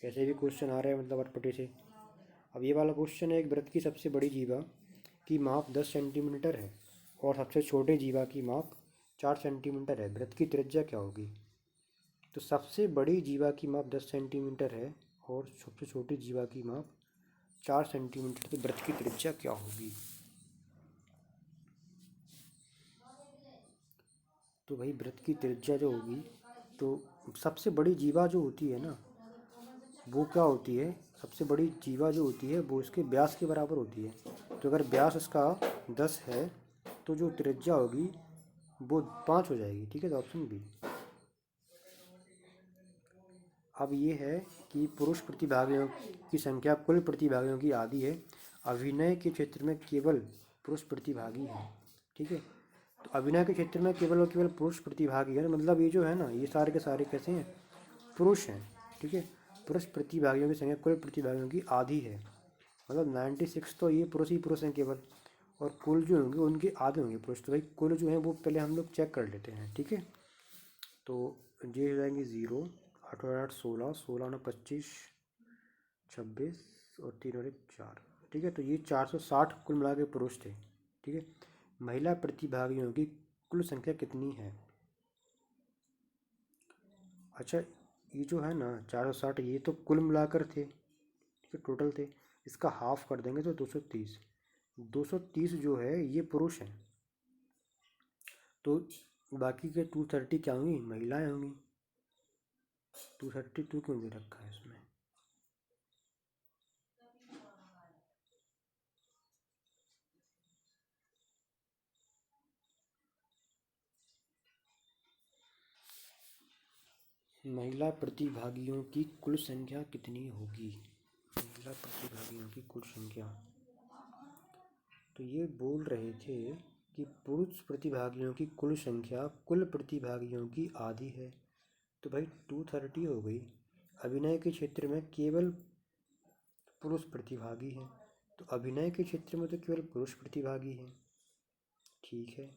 ऐसे भी क्वेश्चन आ रहे हैं मतलब अटपटे से। अब ये वाला क्वेश्चन है, एक वृत्त की सबसे बड़ी जीवा की माप 10 सेंटीमीटर है और सबसे छोटे जीवा की माप 4 सेंटीमीटर है। वृत्त की त्रिज्या क्या होगी? तो सबसे बड़ी जीवा की माप 10 सेंटीमीटर है और सबसे छोटी जीवा की माप 4 सेंटीमीटर, तो वृत्त की त्रिज्या क्या होगी? तो भाई वृत्त की त्रिज्या जो होगी, तो सबसे बड़ी जीवा जो होती है ना, वो क्या होती है? सबसे बड़ी जीवा जो होती है वो इसके व्यास के बराबर होती है। तो अगर व्यास इसका 10 है तो जो त्रिज्या होगी वो 5 हो जाएगी। ठीक है, तो ऑप्शन बी। अब ये है कि पुरुष प्रतिभागियों की संख्या कुल प्रतिभागियों की आधी है। अभिनय के क्षेत्र में केवल पुरुष प्रतिभागी हैं। ठीक है, तो अभिनय के क्षेत्र में केवल और केवल पुरुष प्रतिभागी है, मतलब ये जो है ना, ये सारे के सारे कैसे हैं? पुरुष हैं। ठीक है, पुरुष प्रतिभागियों की संख्या कुल प्रतिभागियों की आधी है, मतलब 96 तो ये पुरुष ही पुरुष हैं केवल, और कुल जो होंगे उनके आधे होंगे पुरुष। तो भाई कुल जो है वो पहले हम लोग चेक कर लेते हैं। ठीक है, तो ये हो जाएंगे 0, 8 और 8 16, 16 और 25 26 और 3 और 1 4। ठीक है, तो ये 460 कुल मिला के पुरुष थे। ठीक है, महिला प्रतिभागियों की कुल संख्या कितनी है? अच्छा, ये जो है ना 460, ये तो कुल मिलाकर थे, ठीक है, टोटल थे। इसका हाफ कर देंगे तो 230। 230 जो है ये पुरुष हैं, तो बाकी के 230 क्या होंगी? महिलाएं होंगी। 232 क्यों दे रखा है इसमें? महिला प्रतिभागियों की कुल संख्या कितनी होगी? महिला प्रतिभागियों की कुल संख्या, तो ये बोल रहे थे कि पुरुष प्रतिभागियों की कुल संख्या कुल प्रतिभागियों की आधी है, तो भाई 230 हो गई। अभिनय के क्षेत्र में केवल पुरुष प्रतिभागी हैं, तो अभिनय के क्षेत्र में तो केवल पुरुष प्रतिभागी हैं। ठीक है,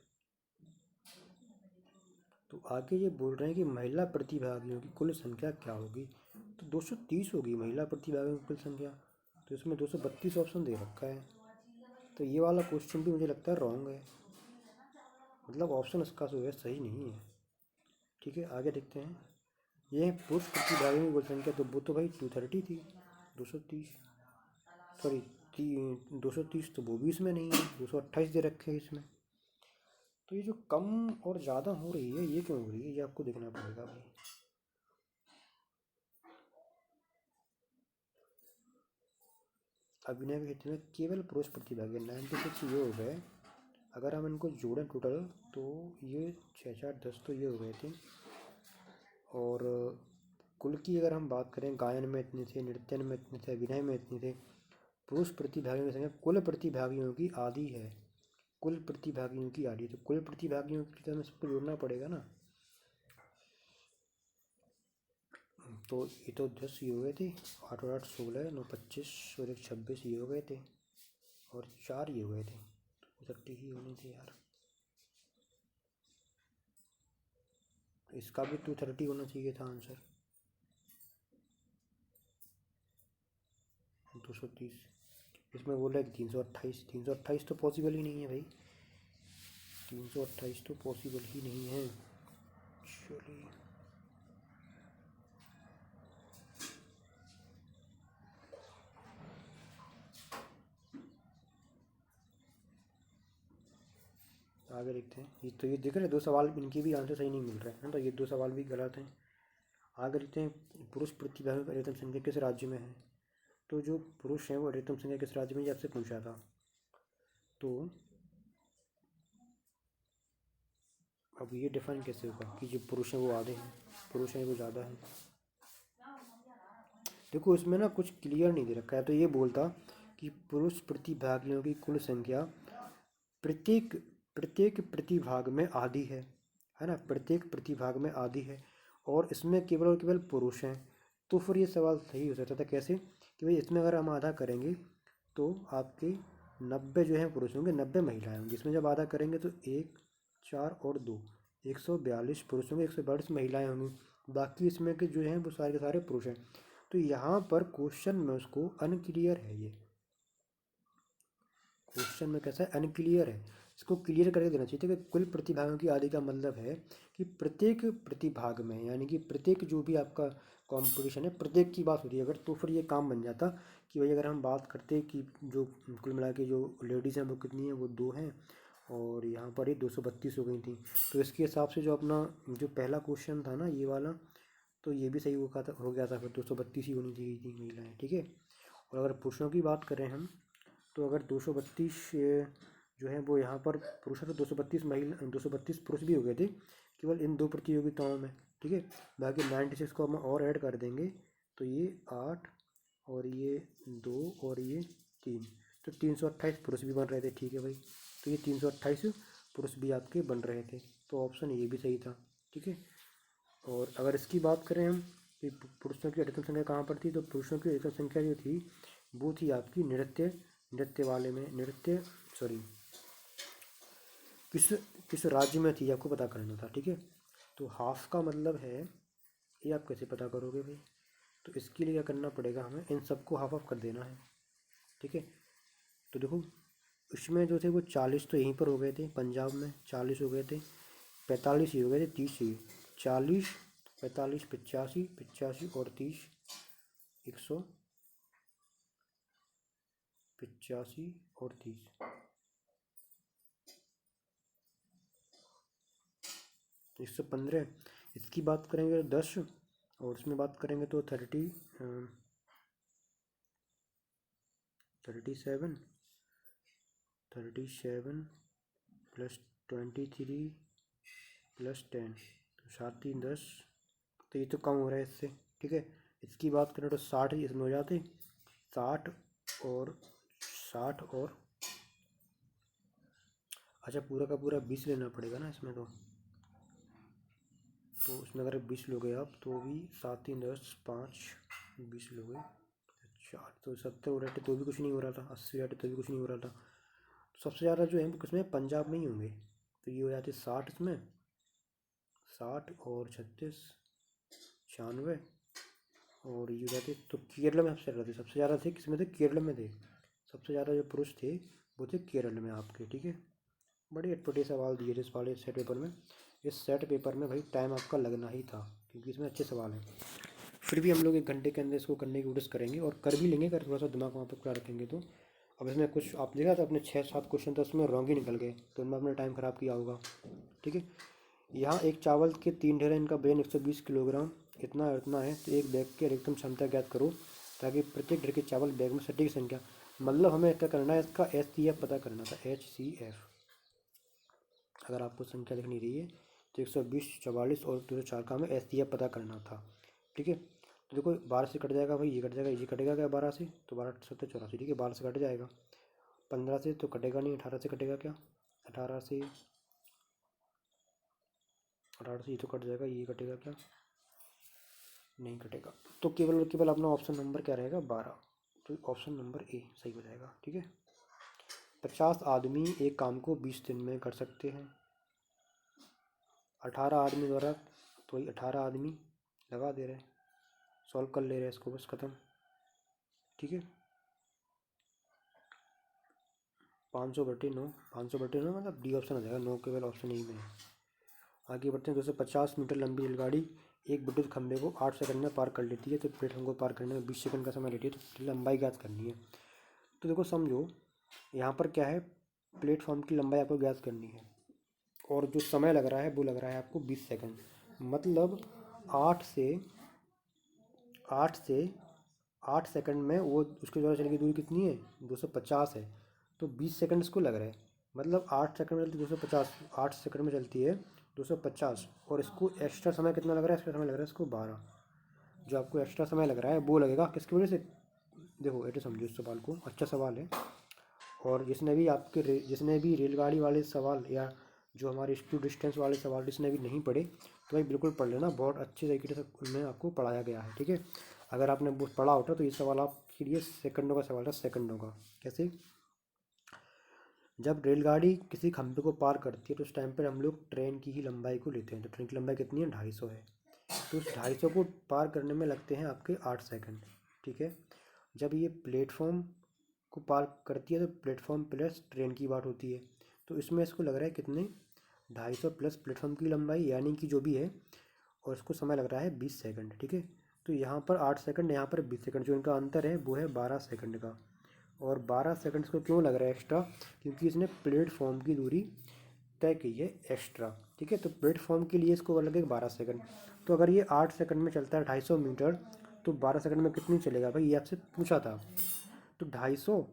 तो आगे ये बोल रहे हैं कि महिला प्रतिभागियों की कुल संख्या क्या होगी? तो 230 होगी महिला प्रतिभागियों की कुल संख्या, तो इसमें 232 ऑप्शन दे रखा है। तो ये वाला क्वेश्चन भी मुझे लगता है रॉन्ग है, मतलब ऑप्शन इसका जो है सही नहीं है। ठीक है, आगे देखते हैं। ये है पुरुष प्रतिभागियों की कुल संख्या, तो वो तो भाई 230 थी। 230, सॉरी 230, तो वो भी इसमें नहीं है, 228 दे रखे हैं इसमें। तो ये जो कम और ज़्यादा हो रही है, ये क्यों हो रही है, ये आपको देखना पड़ेगा भाई। अभिनय के क्षेत्र में केवल पुरुष प्रतिभागी 96 ये हो गए। अगर हम इनको जोड़ें टोटल, तो ये 6 4 10 तो ये हो गए थे। और कुल की अगर हम बात करें, गायन में इतने थे, नृत्यन में इतने थे, अभिनय में इतने थे, पुरुष प्रतिभागियों की संख्या कुल प्रतिभागियों की आधी है। कुल प्रतिभागियों की आधी, तो कुल प्रतिभागियों की तो हमें सबको जोड़ना पड़ेगा ना। तो ये तो 10 ये हो गए थे, 8 और 8 16, 9 25 और 1 26 ये हो गए थे, और 4 ये हुए थे, तो 30 ही होने थे यार। इसका भी 230 होना चाहिए था आंसर, 230। इसमें बोला है कि 328, 328 तो पॉसिबल ही नहीं है भाई, 328 तो पॉसिबल ही नहीं है। चलिए आगे देखते हैं। ये तो ये देख रहे हैं, 2 सवाल इनके भी आंसर सही नहीं मिल रहे हैं, तो ये 2 सवाल भी गलत हैं। आगे देखते हैं, पुरुष प्रतिभागियों की अधिकतम संख्या किस राज्य में है। तो जो पुरुष हैं वो अधिकतम संख्या किस राज्य में, ये आपसे पूछा था। तो अब ये डिफाइन कैसे होगा कि जो पुरुष हैं वो आधे हैं, पुरुष हैं वो ज़्यादा हैं। देखो इसमें ना कुछ क्लियर नहीं दे रखा है, तो ये बोलता कि पुरुष प्रतिभागियों की कुल संख्या प्रत्येक प्रत्येक प्रतिभाग में आधी है ना, प्रत्येक प्रतिभाग में आधी है, और इसमें केवल और केवल पुरुष हैं। तो फिर ये सवाल सही हो सकता था कैसे, कि भाई इसमें अगर हम आधा करेंगे तो आपके 90 जो हैं पुरुष होंगे, 90 महिलाएं होंगी। इसमें जब आधा करेंगे तो 1 4 और 2 142 पुरुष होंगे, 142 महिलाएं होंगी, बाकी इसमें के जो हैं वो सारे के सारे पुरुष हैं। तो यहाँ पर क्वेश्चन में उसको अनक्लियर है, ये क्वेश्चन में कैसा है, अनक्लियर है। इसको क्लियर करके देना चाहिए था कि कुल प्रतिभागियों की आदि का मतलब है कि प्रत्येक प्रतिभाग में, यानी कि प्रत्येक जो भी आपका कंपटीशन है प्रत्येक की बात हो रही है अगर, तो फिर ये काम बन जाता कि भाई अगर हम बात करते कि जो कुल मिला के जो लेडीज़ हैं वो कितनी है, वो 2 हैं, और यहाँ पर ये 232 हो गई थी। तो इसके हिसाब से जो अपना जो पहला क्वेश्चन था ना ये वाला, तो ये भी सही हो गया था, फिर 232 ही होनी चाहिए थी महिलाएँ, ठीक है। और अगर पुरुषों की बात करें हम, तो अगर 232 जो है वो यहाँ पर पुरुष है, तो 232 महिला 232 पुरुष भी हो गए थे केवल इन 2 प्रतियोगिताओं में, ठीक है। बाकी 96 को हम और ऐड कर देंगे, तो ये 8 और ये 2 और ये 3, तो 328 पुरुष भी बन रहे थे, ठीक है भाई। तो ये 328 पुरुष भी आपके बन रहे थे, तो ऑप्शन ये भी सही था, ठीक है। और अगर इसकी बात करें हम कि पुरुषों की अधिकतम संख्या कहाँ पर थी, तो पुरुषों की अधिकतम संख्या जो थी वो थी आपकी नृत्य नृत्य वाले में, नृत्य सॉरी किस किस राज्य में थी आपको पता करना था, ठीक है। तो हाफ का मतलब है, ये आप कैसे पता करोगे भाई, तो इसके लिए क्या करना पड़ेगा, हमें इन सबको हाफ ऑफ कर देना है, ठीक है। तो देखो इसमें जो थे वो 40 तो यहीं पर हो गए थे पंजाब में, 40 हो गए थे, 45 ही हो गए थे, 30 ही, 40 45 85 85 और 30, 185 और 30, 115। इसकी बात करेंगे तो 10, और इसमें बात करेंगे तो 37 37 प्लस 23 प्लस 10, तो 7 3 10, तो ये तो कम हो रहा है इससे, ठीक है। इसकी बात करें तो 60 इसमें हो जाते, 60 और 60 और अच्छा पूरा का पूरा 20 लेना पड़ेगा ना इसमें, तो उसमें अगर 20 लोगे आप तो भी 7 3 10 5 20 लोगे, 4 तो 70 हो रहे थे तो भी कुछ नहीं हो रहा था, 80 हो रहे तो भी कुछ नहीं हो रहा था। तो सबसे ज़्यादा जो है वो किसमें, पंजाब में ही होंगे, तो ये हो जाते 60 इसमें, 60 और 36 96, और ये हो जाते, तो केरल में सबसे ज़्यादा थे, सबसे ज़्यादा थे किसमें थे, केरल में थे, सबसे ज़्यादा जो पुरुष थे वो थे केरल में आपके, ठीक है। बड़े अटपटे सवाल दिए थे इस वाले सेट पेपर में। इस सेट पेपर में भाई टाइम आपका लगना ही था, क्योंकि इसमें अच्छे सवाल हैं। फिर भी हम लोग 1 घंटे के अंदर इसको करने की कोशिश करेंगे, और कर भी लेंगे अगर थोड़ा सा दिमाग वहाँ पर खुला रखेंगे तो। अब इसमें कुछ आप देखा था अपने 6 7 क्वेश्चन तो उसमें रॉन्ग ही निकल गए, तो उनमें अपना टाइम ख़राब किया होगा, ठीक है। यहाँ एक चावल के 3 ढेर हैं, इनका वजन 120 किलोग्राम इतना इतना है, तो एक बैग की अधिकतम क्षमता ज्ञात करो ताकि प्रत्येक ढेर के चावल बैग में सटीक संख्या, मतलब हमें क्या करना है, इसका HCF पता करना था, HCF। अगर आपको संख्या लिखनी रही है तो 120 44 और 204 का हमें HCF पता करना था, ठीक है। तो देखो 12 से कट जाएगा भाई, ये कट जाएगा, ये कटेगा क्या 12 से, तो 12×7=84, ठीक है, 12 से कट जाएगा। 15 से तो कटेगा नहीं, 18 से कटेगा क्या, 18 से, 18 से ये तो कट जाएगा, ये कटेगा क्या, नहीं कटेगा। तो केवल और केवल अपना ऑप्शन नंबर क्या रहेगा, 12। तो ऑप्शन नंबर ए सही हो जाएगा, ठीक है। 50 आदमी एक काम को 20 दिन में कर सकते हैं। 18 आदमी द्वारा, तो वही 18 आदमी लगा दे रहे हैं, सॉल्व कर ले रहे हैं इसको, बस ख़त्म, ठीक है। 500/9, 500/9 मतलब डी ऑप्शन आ जाएगा, 9 केवल ऑप्शन ही में है। आगे बढ़ते हैं। 250 मीटर लंबी रेलगाड़ी एक विद्युत खंभे को 8 सेकंड में पार कर लेती है, तो प्लेटफॉर्म को पार करने में 20 सेकंड का समय लेती है, तो लंबाई ज्ञात करनी है। तो देखो समझो, यहाँ पर क्या है, प्लेटफॉर्म की लंबाई आपको ज्ञात करनी है, और जो समय लग रहा है वो लग रहा है आपको 20 सेकंड। मतलब 8 से 8 सेकंड में वो उसके द्वारा चली गई दूरी कितनी है, 250 है, तो 20 सेकंड इसको लग रहा है। मतलब 8 सेकंड में चलती है 250, 8 सेकंड में चलती है 250, और इसको एक्स्ट्रा समय कितना लग रहा है, एक्स्ट्रा समय लग रहा है इसको 12। जो आपको एक्स्ट्रा समय लग रहा है वो लगेगा किसकी वजह से, देखो ये तो समझो इस सवाल को, अच्छा सवाल है। और जिसने भी रेलगाड़ी वाले सवाल या जो हमारे स्पीड डिस्टेंस वाले सवाल जिसने भी नहीं पढ़े, तो भाई बिल्कुल पढ़ लेना, बहुत अच्छे तरीके से उनमें आपको पढ़ाया गया है, ठीक है। अगर आपने वो पढ़ा होता तो ये सवाल आपके लिए सेकंडों का सवाल था, सेकंडों का। कैसे, जब रेलगाड़ी किसी खंभे को पार करती है तो उस टाइम पर हम लोग ट्रेन की ही लंबाई को लेते हैं, तो ट्रेन की लंबाई कितनी है, 250 है। तो उस 250 को पार करने में लगते हैं आपके 8 सेकंड, ठीक है। जब ये प्लेटफॉर्म को पार करती है तो प्लेटफॉर्म प्लस ट्रेन की बात होती है, तो इसमें इसको लग रहा है कितने, 250 प्लस प्लेटफॉर्म की लंबाई यानी कि जो भी है, और इसको समय लग रहा है 20 सेकंड, ठीक है। तो यहाँ पर 8 सेकंड, यहाँ पर 20 सेकंड, जो इनका अंतर है वो है 12 सेकंड का। और 12 सेकंड को क्यों लग रहा है एक्स्ट्रा, क्योंकि इसने प्लेटफॉर्म की दूरी तय की है एक्स्ट्रा, ठीक है। तो प्लेटफॉर्म के लिए इसको लगेगा 12 सेकंड। तो अगर ये 8 सेकंड में चलता है 250 मीटर, तो 12 सेकंड में कितनी चलेगा भाई, ये आपसे पूछा था। तो 250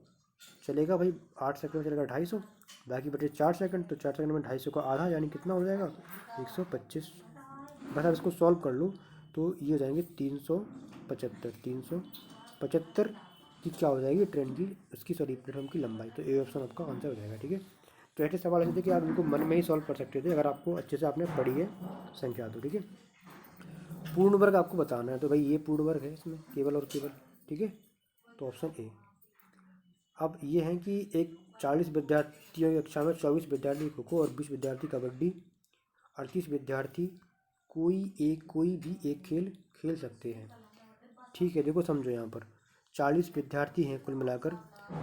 चलेगा भाई, 8 सेकंड में चलेगा 250, बाकी बचे 4 सेकंड, तो 4 सेकंड में 250 का आधा यानी कितना हो जाएगा, 125। बस आप इसको सॉल्व कर लो, तो ये हो जाएंगे 375, 375 की क्या हो जाएगी ट्रेन की, उसकी सॉरी प्लेटफॉर्म की लंबाई। तो ए ऑप्शन आपका आंसर हो जाएगा, ठीक है। तो ऐसे सवाल ऐसे थे कि आप इनको मन में ही सॉल्व कर सकते थे, अगर आपको अच्छे से आपने पढ़ी है संख्या तो, ठीक है। पूर्ण वर्ग आपको बताना है, तो भाई ये पूर्ण वर्ग है इसमें, केवल और केवल, ठीक है। तो ऑप्शन ए। अब ये है कि एक 40 विद्यार्थियों की कक्षा में 24 विद्यार्थी खो खो और 20 विद्यार्थी कबड्डी, 38 विद्यार्थी कोई भी एक खेल खेल सकते हैं, ठीक है। देखो समझो, यहाँ पर 40 विद्यार्थी हैं कुल मिलाकर,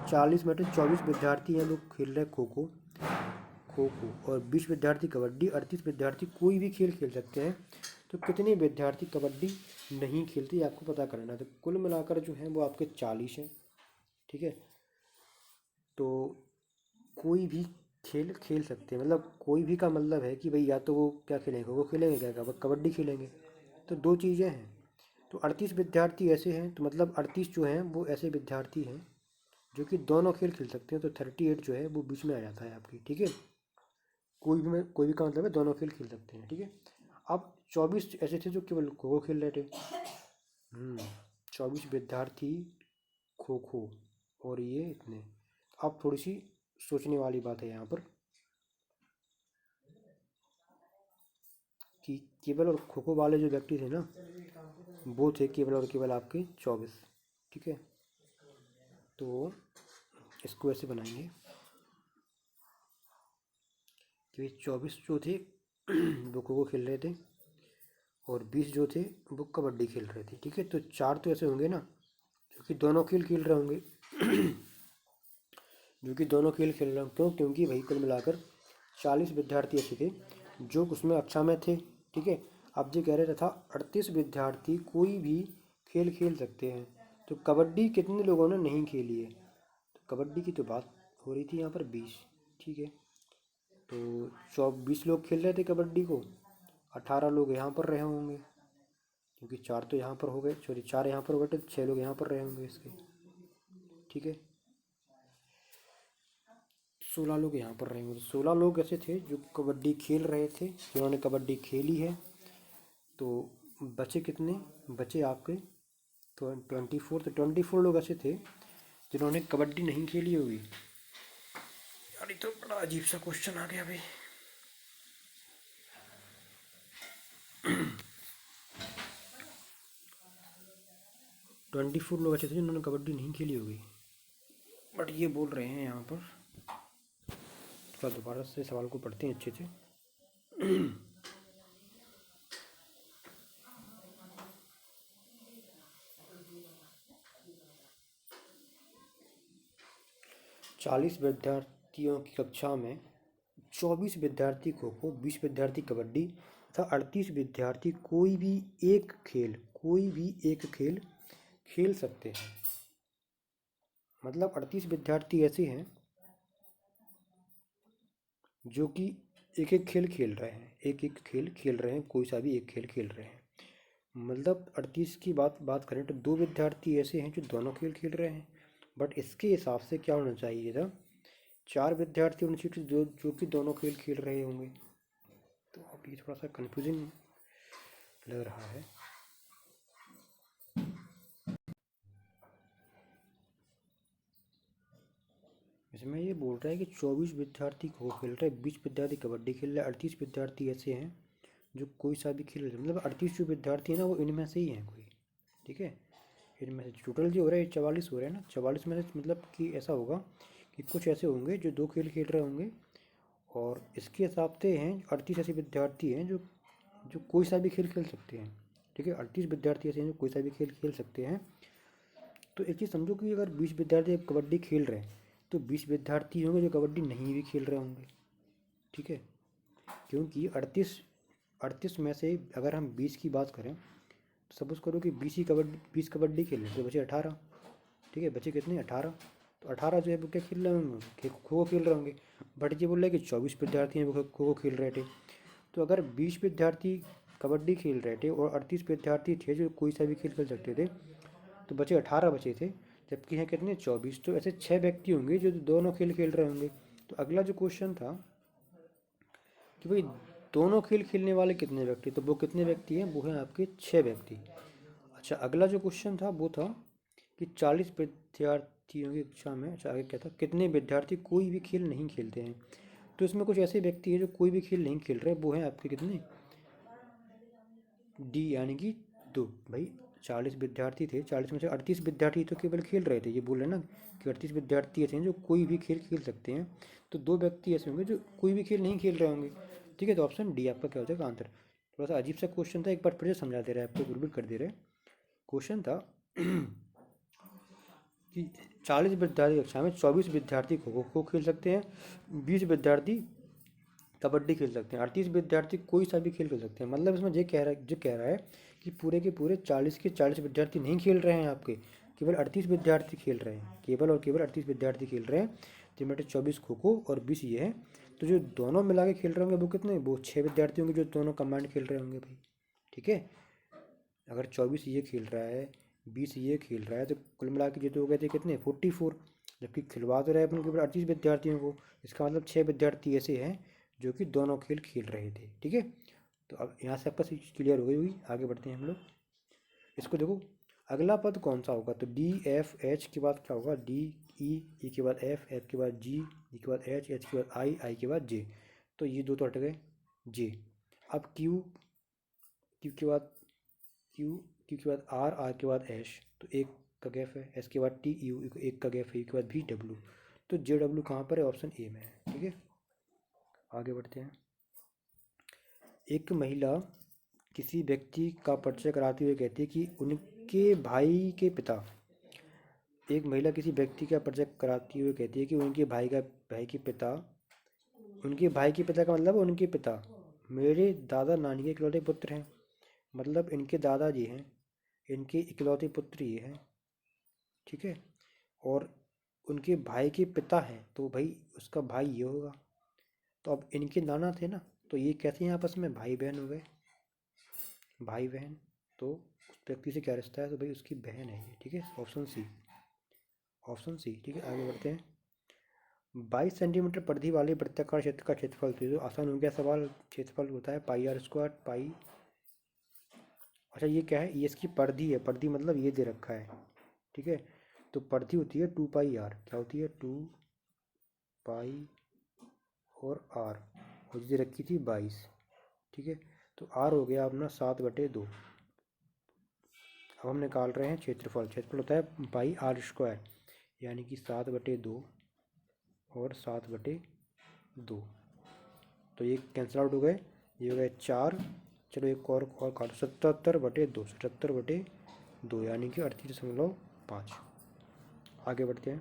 40 में से 24 विद्यार्थी हैं वो खेल रहे खो खो, और 20 विद्यार्थी कबड्डी, 38 विद्यार्थी कोई भी खेल खेल सकते हैं। तो कितने विद्यार्थी कबड्डी नहीं खेलते आपको पता करना है। तो कुल मिलाकर जो है वो आपके 40 हैं, ठीक है। तो कोई भी खेल खेल सकते हैं, मतलब कोई भी का मतलब है कि भाई या तो वो क्या खेलेंगे, वो खेलेंगे क्या, कबड्डी खेलेंगे। तो दो चीज़ें हैं। तो 38 विद्यार्थी ऐसे हैं, तो मतलब 38 जो हैं वो ऐसे विद्यार्थी हैं जो कि दोनों खेल खेल सकते हैं, तो 38 जो है वो बीच में आ जाता है आपकी, ठीक है। कोई भी का मतलब है दोनों खेल खेल सकते हैं, ठीक है। अब 24 ऐसे थे जो केवल खो खो खेल रहे थे। 24 विद्यार्थी खो खो, और ये इतने। अब थोड़ी सी सोचने वाली बात है यहाँ पर कि केवल और खो खो वाले जो व्यक्ति थे ना, वो थे केवल और केवल आपके 24, ठीक है। तो इसको ऐसे बनाएंगे कि 24 जो थे वो खो खो खेल रहे थे, और 20 जो थे वो कबड्डी खेल रहे थे, ठीक है। तो 4 तो ऐसे होंगे ना जो कि दोनों खेल खेल रहे होंगे जो कि दोनों खेल खेल रहे होंगे, क्यों, क्योंकि भाई कुल मिलाकर 40 विद्यार्थी ऐसे थे जो उसमें कक्षा में थे, ठीक है। अब जो कह रहे था 38 विद्यार्थी कोई भी खेल खेल सकते हैं। तो कबड्डी कितने लोगों ने नहीं खेली है, तो कबड्डी की तो बात हो रही थी यहाँ पर 20, ठीक है। तो 24 लोग खेल रहे थे कबड्डी को, 18 लोग यहाँ पर रहे होंगे, क्योंकि 4 तो यहाँ पर हो गए, सॉरी 4 यहाँ पर हो गए, तो 6 लोग यहाँ पर रहे होंगे इसके, ठीक है। 16 लोग यहाँ पर रहे होंगे, तो 16 लोग ऐसे थे जो कबड्डी खेल रहे थे, जिन्होंने कबड्डी खेली है। तो बचे कितने, बचे आपके तो 24, तो 24 लोग ऐसे थे जिन्होंने कबड्डी नहीं खेली होगी। यार ये तो बड़ा अजीब सा क्वेश्चन आ गया भाई। 24 लोग ऐसे थे जिन्होंने कबड्डी नहीं खेली होगी, बट ये बोल रहे हैं यहाँ पर। थोड़ा दोबारा से सवाल को पढ़ते हैं अच्छे से। 40 विद्यार्थियों की कक्षा में 24 विद्यार्थी खो खो, 20 विद्यार्थी कबड्डी तथा 38 विद्यार्थी कोई भी एक खेल खेल सकते हैं। मतलब 38 विद्यार्थी ऐसे हैं जो कि एक एक खेल खेल रहे हैं, एक एक खेल खेल रहे हैं, कोई सा भी एक खेल खेल रहे हैं। मतलब 38 की बात करें तो 2 विद्यार्थी ऐसे हैं जो दोनों खेल खेल रहे हैं, बट इसके हिसाब से क्या होना चाहिए था, 4 विद्यार्थी होने चाहिए जो कि दोनों खेल खेल रहे होंगे। तो अब ये थोड़ा सा कंफ्यूजिंग लग रहा है। इसमें ये बोल रहा है कि 24 विद्यार्थी खो खेल रहे हैं, 20 विद्यार्थी कबड्डी खेल रहे हैं, 38 विद्यार्थी ऐसे हैं जो कोई सा भी खेल रहे हैं। मतलब 38 जो विद्यार्थी हैं ना, वो इनमें से ही हैं कोई। ठीक है, इनमें से टोटल जो हो रहा है 44 हो रहे हैं ना, 44 में से मतलब कि ऐसा होगा कि कुछ ऐसे होंगे जो 2 खेल खेल रहे होंगे, और इसके हिसाब से हैं 38 ऐसे विद्यार्थी हैं जो जो कोई सा भी खेल खेल सकते हैं। ठीक है, 38 विद्यार्थी ऐसे हैं जो कोई सा भी खेल खेल सकते हैं। तो एक चीज़ समझो कि अगर 20 विद्यार्थी कबड्डी खेल रहे हैं तो 20 विद्यार्थी होंगे जो कबड्डी नहीं भी खेल रहे होंगे। ठीक है, क्योंकि 38 में से अगर हम 20 की बात करें तो सपोज करो कि 20 कबड्डी खेल रहे हैं, तो बचे 18। ठीक है, बचे कितने, 18। तो 18 जो है वो क्या खेल रहे होंगे, खो खो खेल रहे होंगे। बट ये बोल रहे हैं कि 24 विद्यार्थी हैं वो खो खो खेल रहे थे। तो अगर 20 विद्यार्थी कबड्डी खेल रहे थे और 38 विद्यार्थी थे जो कोई सा भी खेल खेल सकते थे, तो बचे 18 बचे थे, जबकि हैं कितने, 24। तो ऐसे 6 व्यक्ति होंगे जो दोनों खेल खेल रहे होंगे। तो अगला जो क्वेश्चन था कि भाई दोनों खेल खेलने वाले कितने व्यक्ति, तो वो कितने व्यक्ति हैं, वो हैं आपके 6 व्यक्ति। अच्छा, अगला जो क्वेश्चन था वो था कि 40 विद्यार्थियों की कक्षा में, अच्छा आगे क्या था, कितने विद्यार्थी कोई भी खेल नहीं खेलते हैं। तो इसमें कुछ ऐसे व्यक्ति हैं जो कोई भी खेल नहीं खेल रहे, वो हैं आपके कितने, डी, यानी कि 2। भाई 40 विद्यार्थी थे, 40 में से 38 विद्यार्थी तो केवल खेल रहे थे। ये बोल रहे हैं ना कि 38 विद्यार्थी ऐसे हैं जो कोई भी खेल खेल सकते हैं, तो 2 व्यक्ति ऐसे होंगे जो कोई भी खेल नहीं खेल रहे होंगे। ठीक है, तो ऑप्शन डी आपका क्या हो जाएगा आंसर। थोड़ा सा अजीब सा क्वेश्चन था, एक बार फिर से समझा दे रहा है आपको, रिपीट कर दे रहे हैं। क्वेश्चन था कि 40 विद्यार्थी कक्षा में 24 विद्यार्थी खो खो खेल सकते हैं, 20 विद्यार्थी कबड्डी खेल सकते हैं, 38 विद्यार्थी कोई सा भी खेल खेल सकते हैं। मतलब इसमें ये कह रहा है कि पूरे के पूरे 40 के 40 विद्यार्थी नहीं खेल रहे हैं आपके, केवल 38 विद्यार्थी खेल रहे हैं, केवल और केवल 38 विद्यार्थी खेल रहे हैं, जिनमें 24 खो खो और 20 ये है। तो जो दोनों मिला के खेल रहे होंगे वो कितने, वो 6 विद्यार्थी होंगे जो दोनों कम्बाइंड खेल रहे होंगे भाई। ठीक है, अगर 24 ये खेल रहा है, 20 ये खेल रहा है, तो कुल मिला के ये तो हो गए थे कितने, 44। जबकि खिलवा तो रहे अपन केवल 38 विद्यार्थियों को, इसका मतलब 6 विद्यार्थी ऐसे हैं जो कि दोनों खेल खेल रहे थे। ठीक है, तो अब यहाँ से आपका चीज़ क्लियर हो गई होगी। आगे बढ़ते हैं हम लोग। इसको देखो, अगला पद कौन सा होगा, तो डी एफ एच के बाद क्या होगा, डी ई, ई के बाद एफ, एफ के बाद जी, जी के बाद एच, एच के बाद आई, आई के बाद जे। तो ये दो तो हट गए, जे। अब क्यू, क्यू के बाद क्यू, क्यू के बाद आर, आर के बाद एश, तो एक का गैप है, एस के बाद टी, यू एक का गैप है, यू के बाद भी डब्ल्यू। तो जे डब्ल्यू कहाँ पर है, ऑप्शन ए में है। ठीक है, आगे बढ़ते हैं। एक महिला किसी व्यक्ति का परिचय कराते हुए कहती है कि उनके भाई के पिता, एक महिला किसी व्यक्ति का परिचय कराती हुए कहती है कि उनके भाई के पिता, उनके भाई के पिता का मतलब उनके पिता मेरे दादा नानी के इकलौते पुत्र हैं। मतलब इनके दादाजी हैं, इनके इकलौते पुत्र ये हैं। ठीक है, और उनके भाई के पिता हैं, तो भाई उसका भाई ये होगा। तो अब इनके नाना थे ना, तो ये कैसे हैं आपस में, भाई बहन हो गए, भाई बहन। तो उस व्यक्ति से क्या रिश्ता है, तो भाई उसकी बहन है ये। ठीक है, ऑप्शन सी, ऑप्शन सी। ठीक है, आगे बढ़ते हैं। 22 सेंटीमीटर परिधि वाले वृत्ताकार क्षेत्र का क्षेत्रफल, तो आसान हो गया सवाल। क्षेत्रफल होता है पाई आर स्क्वायर, पाई अच्छा ये क्या है, ये इसकी परिधि है, परिधि मतलब ये दे रखा है, ठीक है। तो परिधि होती है 2 पाई आर, क्या होती है 2 पाई और आर, और ये रखी थी 22, ठीक है। तो आर हो गया अपना 7/2। अब हम निकाल रहे हैं क्षेत्रफल, क्षेत्रफल होता है पाई आर स्क्वायर, यानी कि 7/2 और 7/2, तो ये कैंसिल आउट हो गए, ये हो गए 4। चलो एक और काटो, 77/2, 77/2 यानी कि 38.5। आगे बढ़ते हैं।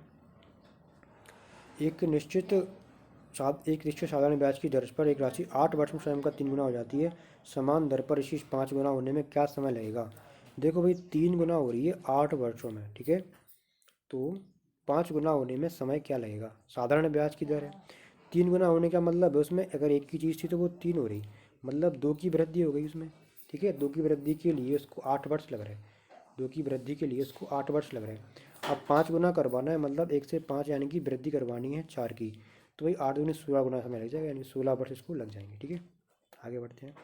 एक निश्चित एक निश्चित साधारण ब्याज की दर पर एक राशि 8 वर्ष में स्वयं का 3 गुना हो जाती है। समान दर पर इसी 5 गुना होने में क्या समय लगेगा? देखो भाई 3 गुना हो रही है 8 वर्षों में, ठीक है। तो 5 गुना होने में समय क्या लगेगा? साधारण ब्याज की दर है, 3 गुना होने का मतलब है उसमें अगर एक की चीज़ थी तो वो 3 हो रही, मतलब 2 की वृद्धि हो गई उसमें, ठीक है। 2 की वृद्धि के लिए उसको 8 वर्ष लग रहे हैं, 2 की वृद्धि के लिए उसको 8 वर्ष लग रहे हैं। अब 5 गुना करवाना है, मतलब 1 से 5 यानी कि वृद्धि करवानी है 4 की, तो वही 8 दूनी 16 गुना समय लग जाएगा, यानी 16 वर्ष इसको लग जाएंगे, ठीक है। आगे बढ़ते हैं।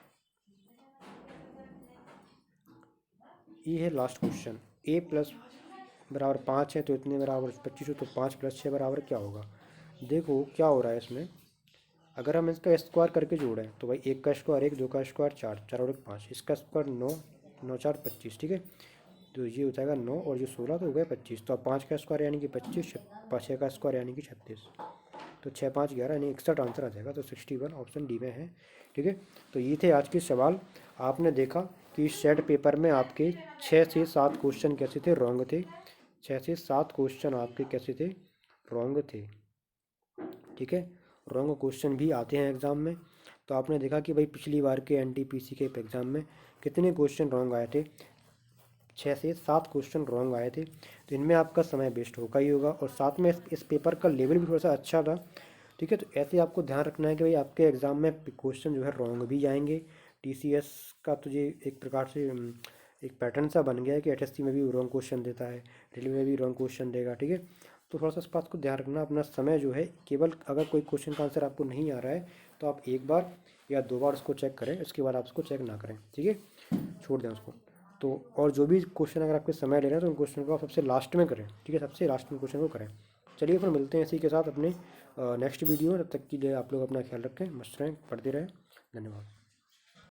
ये है लास्ट क्वेश्चन। ए प्लस बराबर 5 है तो इतने बराबर 25 हो, तो 5 + 6 बराबर क्या होगा? देखो क्या हो रहा है इसमें, अगर हम इसका स्क्वायर करके जोड़ें तो भाई 1 का स्क्वायर 1, 2 का स्क्वायर 4, 4 और 1 5, इसका स्क्वायर 9, 9 4 25, ठीक है। तो ये हो जाएगा 9 और ये 16, तो हो गया 25। तो अब 5 का स्क्वायर यानी कि 25, 6 का स्क्वायर यानी कि 36, तो 6 5 11 यानी 61 आंसर आ जाएगा। तो 61 ऑप्शन डी में है, ठीक है। तो ये थे आज के सवाल। आपने देखा कि सेट पेपर में आपके 6 से 7 क्वेश्चन कैसे थे, रॉन्ग थे। 6 से 7 क्वेश्चन आपके कैसे थे, रॉन्ग थे, ठीक है। रॉन्ग क्वेश्चन भी आते हैं एग्ज़ाम में। तो आपने देखा कि भाई पिछली बार के एनटीपीसी के एग्ज़ाम में कितने क्वेश्चन रॉन्ग आए थे, 6 से 7 क्वेश्चन रॉन्ग आए थे। तो इनमें आपका समय वेस्ट होगा ही होगा, और साथ में इस पेपर का लेवल भी थोड़ा सा अच्छा था, ठीक है। तो ऐसे आपको ध्यान रखना है कि भाई आपके एग्ज़ाम में क्वेश्चन जो है रॉन्ग भी आएंगे। टीसीएस का तो ये एक प्रकार से एक पैटर्न सा बन गया है कि एचएससी में भी रॉन्ग क्वेश्चन देता है, रेलवे में भी रॉन्ग क्वेश्चन देगा, ठीक है। तो थोड़ा सा इस बात को ध्यान रखना, अपना समय जो है केवल अगर कोई क्वेश्चन का आंसर आपको नहीं आ रहा है तो आप 1 बार या 2 बार उसको चेक करें, इसके बाद आप उसको चेक ना करें, ठीक है, छोड़ दें उसको। तो और जो भी क्वेश्चन अगर आपके समय ले रहे हैं तो उन क्वेश्चन को आप सबसे लास्ट में करें, ठीक है, सबसे लास्ट में क्वेश्चन को करें। चलिए फिर मिलते हैं इसी के साथ अपने नेक्स्ट वीडियो। तब तक के लिए आप लोग अपना ख्याल रखें, मस्त रहें, पढ़ते रहें। धन्यवाद।